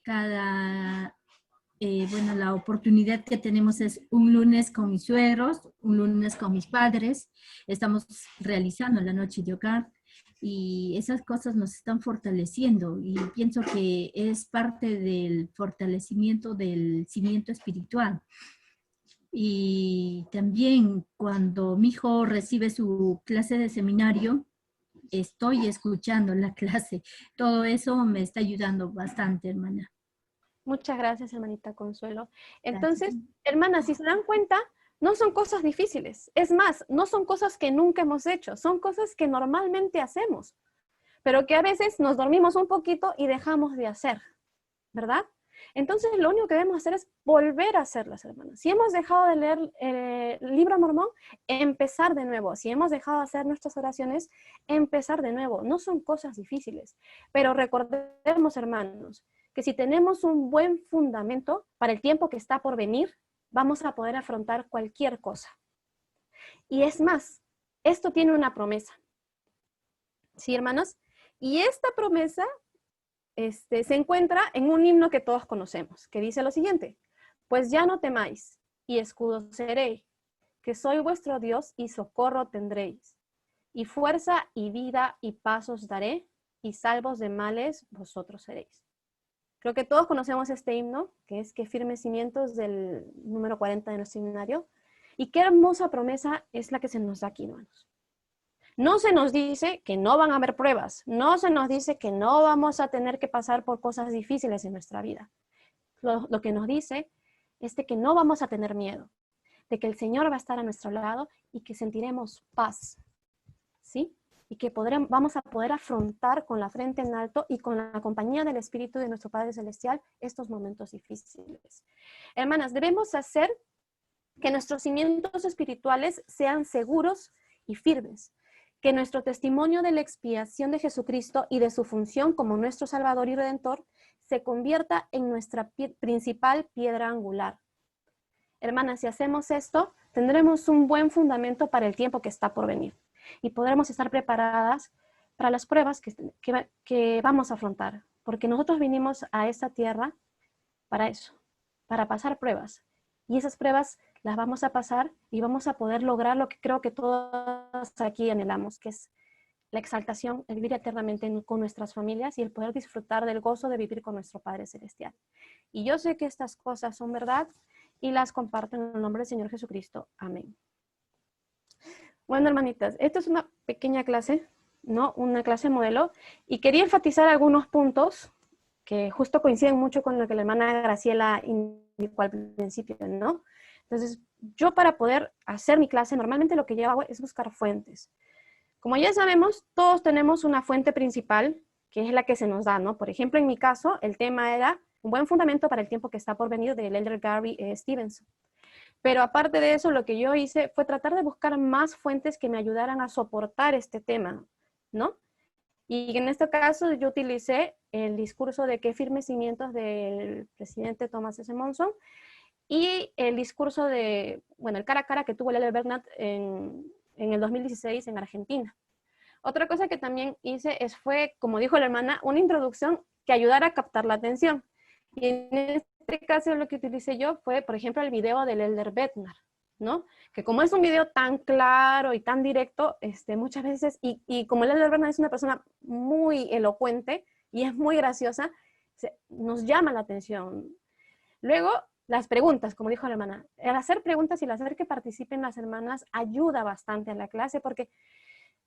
La oportunidad que tenemos es un lunes con mis suegros, un lunes con mis padres. Estamos realizando la noche de hogar y esas cosas nos están fortaleciendo y pienso que es parte del fortalecimiento del cimiento espiritual. Y también cuando mi hijo recibe su clase de seminario, estoy escuchando la clase. Todo eso me está ayudando bastante, hermana. Muchas gracias, hermanita Consuelo. Entonces, hermanas, si se dan cuenta, no son cosas difíciles. Es más, no son cosas que nunca hemos hecho, son cosas que normalmente hacemos, pero que a veces nos dormimos un poquito y dejamos de hacer, ¿verdad? Entonces, lo único que debemos hacer es volver a hacerlas, hermanas. Si hemos dejado de leer el libro mormón, empezar de nuevo. Si hemos dejado de hacer nuestras oraciones, empezar de nuevo. No son cosas difíciles, pero recordemos, hermanos, que si tenemos un buen fundamento para el tiempo que está por venir, vamos a poder afrontar cualquier cosa. Y es más, esto tiene una promesa. ¿Sí, hermanos? Y esta promesa se encuentra en un himno que todos conocemos, que dice lo siguiente: pues ya no temáis, y escudo seréis, que soy vuestro Dios y socorro tendréis, y fuerza y vida y paz os daré, y salvos de males vosotros seréis. Creo que todos conocemos este himno, que es que firmes cimientos, del número 40 de nuestro seminario. Y qué hermosa promesa es la que se nos da aquí, hermanos. No se nos dice que no van a haber pruebas, no se nos dice que no vamos a tener que pasar por cosas difíciles en nuestra vida. Lo que nos dice es de que no vamos a tener miedo, de que el Señor va a estar a nuestro lado y que sentiremos paz, ¿sí? Y que vamos a poder afrontar con la frente en alto y con la compañía del Espíritu de nuestro Padre Celestial estos momentos difíciles. Hermanas, debemos hacer que nuestros cimientos espirituales sean seguros y firmes, que nuestro testimonio de la expiación de Jesucristo y de su función como nuestro Salvador y Redentor se convierta en nuestra principal piedra angular. Hermanas, si hacemos esto, tendremos un buen fundamento para el tiempo que está por venir. Y podremos estar preparadas para las pruebas que vamos a afrontar. Porque nosotros vinimos a esta tierra para eso, para pasar pruebas. Y esas pruebas las vamos a pasar y vamos a poder lograr lo que creo que todos aquí anhelamos, que es la exaltación, el vivir eternamente con nuestras familias y el poder disfrutar del gozo de vivir con nuestro Padre Celestial. Y yo sé que estas cosas son verdad y las comparto en el nombre del Señor Jesucristo. Amén. Bueno, hermanitas, esta es una pequeña clase, ¿no? Una clase modelo, y quería enfatizar algunos puntos que justo coinciden mucho con lo que la hermana Graciela indicó al principio, ¿no? Entonces, yo para poder hacer mi clase, normalmente lo que yo hago es buscar fuentes. Como ya sabemos, todos tenemos una fuente principal, que es la que se nos da, ¿no? Por ejemplo, en mi caso, el tema era un buen fundamento para el tiempo que está por venir del elder Gary Stevenson. Pero aparte de eso, lo que yo hice fue tratar de buscar más fuentes que me ayudaran a soportar este tema, ¿no? Y en este caso yo utilicé el discurso de Qué firmes cimientos del presidente Thomas S. Monson y el discurso de, bueno, el cara a cara que tuvo Lele Bernat en el 2016 en Argentina. Otra cosa que también hice fue, como dijo la hermana, una introducción que ayudara a captar la atención. Y en este caso lo que utilicé yo fue, por ejemplo, el video del Elder Bednar, ¿no? Que como es un video tan claro y tan directo, muchas veces, y como el Elder Bednar es una persona muy elocuente y es muy graciosa, nos llama la atención. Luego, las preguntas, como dijo la hermana. El hacer preguntas y el hacer que participen las hermanas ayuda bastante a la clase porque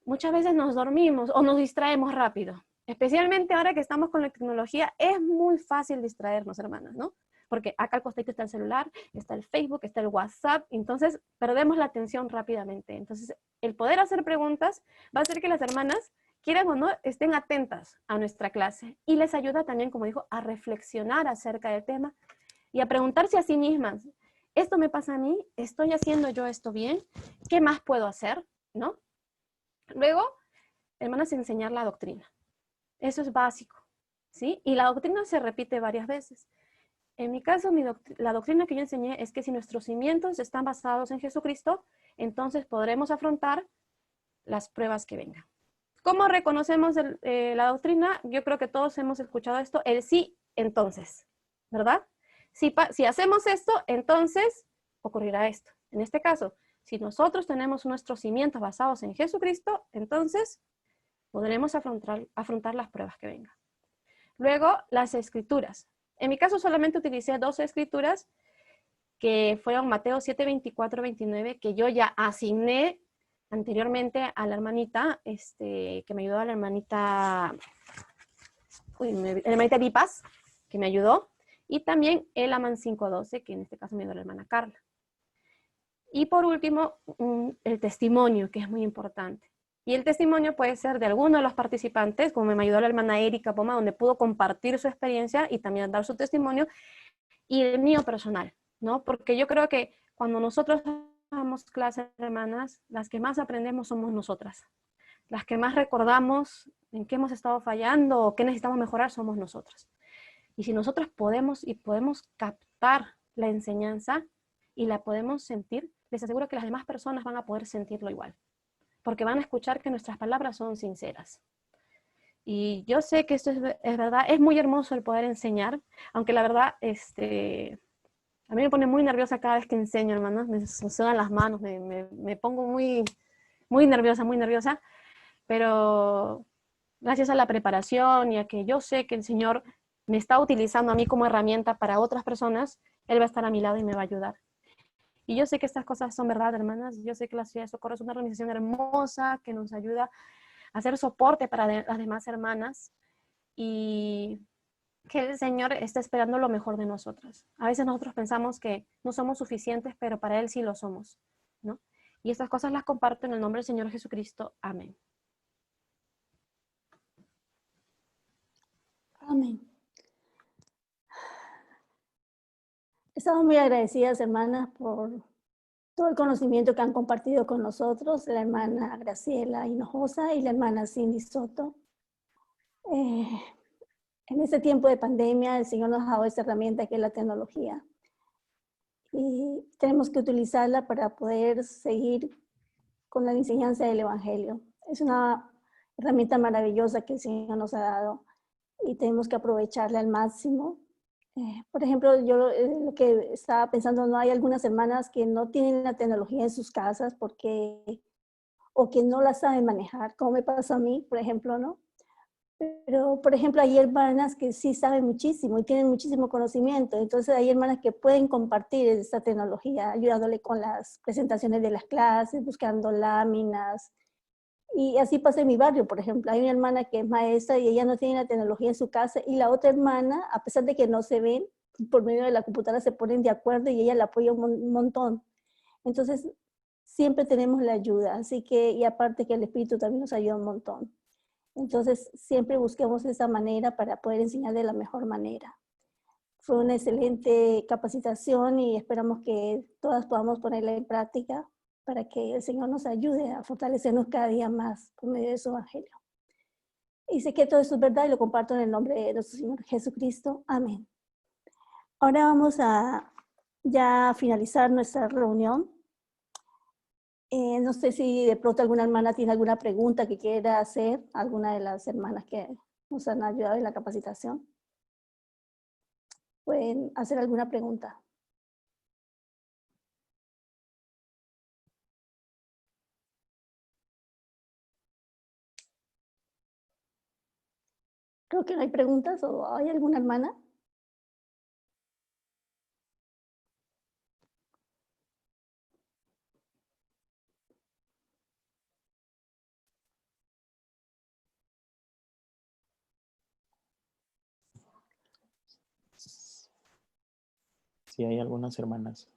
muchas veces nos dormimos o nos distraemos rápido. Especialmente ahora que estamos con la tecnología, es muy fácil distraernos, hermanas, ¿no? Porque acá al costado está el celular, está el Facebook, está el WhatsApp, entonces perdemos la atención rápidamente. Entonces, el poder hacer preguntas va a hacer que las hermanas, quieran o no, estén atentas a nuestra clase. Y les ayuda también, como dijo, a reflexionar acerca del tema y a preguntarse a sí mismas, ¿esto me pasa a mí? ¿Estoy haciendo yo esto bien? ¿Qué más puedo hacer? ¿No? Luego, hermanas, enseñar la doctrina. Eso es básico, ¿sí? Y la doctrina se repite varias veces. En mi caso, la doctrina que yo enseñé es que si nuestros cimientos están basados en Jesucristo, entonces podremos afrontar las pruebas que vengan. ¿Cómo reconocemos la doctrina? Yo creo que todos hemos escuchado esto, el sí, entonces, ¿verdad? Si hacemos esto, entonces ocurrirá esto. En este caso, si nosotros tenemos nuestros cimientos basados en Jesucristo, entonces podremos afrontar las pruebas que vengan. Luego, las escrituras. En mi caso solamente utilicé 2 escrituras que fueron Mateo 7, 24, 29, que yo ya asigné anteriormente a la hermanita, que me ayudó, a la hermanita, la hermanita Vipas, que me ayudó, y también el Amán 5.12, que en este caso me ayudó la hermana Carla. Y por último, el testimonio, que es muy importante. Y el testimonio puede ser de alguno de los participantes, como me ayudó la hermana Erika Poma, donde pudo compartir su experiencia y también dar su testimonio, y el mío personal, ¿no? Porque yo creo que cuando nosotros damos clases, hermanas, las que más aprendemos somos nosotras. Las que más recordamos en qué hemos estado fallando o qué necesitamos mejorar somos nosotras. Y si nosotros podemos captar la enseñanza y la podemos sentir, les aseguro que las demás personas van a poder sentirlo igual. Porque van a escuchar que nuestras palabras son sinceras. Y yo sé que esto es verdad, es muy hermoso el poder enseñar, aunque la verdad, a mí me pone muy nerviosa cada vez que enseño, hermanos, me sudan las manos, me pongo muy nerviosa, pero gracias a la preparación y a que yo sé que el Señor me está utilizando a mí como herramienta para otras personas, Él va a estar a mi lado y me va a ayudar. Y yo sé que estas cosas son verdad, hermanas. Yo sé que la Sociedad de Socorro es una organización hermosa que nos ayuda a hacer soporte para las demás hermanas y que el Señor está esperando lo mejor de nosotros. A veces nosotros pensamos que no somos suficientes, pero para Él sí lo somos, ¿no? Y estas cosas las comparto en el nombre del Señor Jesucristo. Amén. Amén. Estamos muy agradecidas, hermanas, por todo el conocimiento que han compartido con nosotros, la hermana Graciela Hinojosa y la hermana Cindy Soto. En este tiempo de pandemia, el Señor nos ha dado esta herramienta que es la tecnología. Y tenemos que utilizarla para poder seguir con la enseñanza del Evangelio. Es una herramienta maravillosa que el Señor nos ha dado y tenemos que aprovecharla al máximo. Por ejemplo, yo lo que estaba pensando, no hay algunas hermanas que no tienen la tecnología en sus casas o que no la saben manejar, como me pasa a mí, por ejemplo, ¿no? Pero, por ejemplo, hay hermanas que sí saben muchísimo y tienen muchísimo conocimiento. Entonces, hay hermanas que pueden compartir esta tecnología, ayudándole con las presentaciones de las clases, buscando láminas. Y así pasa en mi barrio, por ejemplo. Hay una hermana que es maestra y ella no tiene la tecnología en su casa, y la otra hermana, a pesar de que no se ven, por medio de la computadora se ponen de acuerdo y ella la apoya un montón. Entonces, siempre tenemos la ayuda. Así que, y aparte que el Espíritu también nos ayuda un montón. Entonces, siempre busquemos esa manera para poder enseñar de la mejor manera. Fue una excelente capacitación y esperamos que todas podamos ponerla en práctica para que el Señor nos ayude a fortalecernos cada día más por medio de su Evangelio. Y sé que todo esto es verdad y lo comparto en el nombre de nuestro Señor Jesucristo. Amén. Ahora vamos a ya finalizar nuestra reunión. No sé si de pronto alguna hermana tiene alguna pregunta que quiera hacer, alguna de las hermanas que nos han ayudado en la capacitación. Pueden hacer alguna pregunta. Creo que no hay preguntas, ¿o hay alguna hermana? Sí, hay algunas hermanas.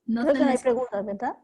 No Creo que están no hay las... preguntas, ¿verdad?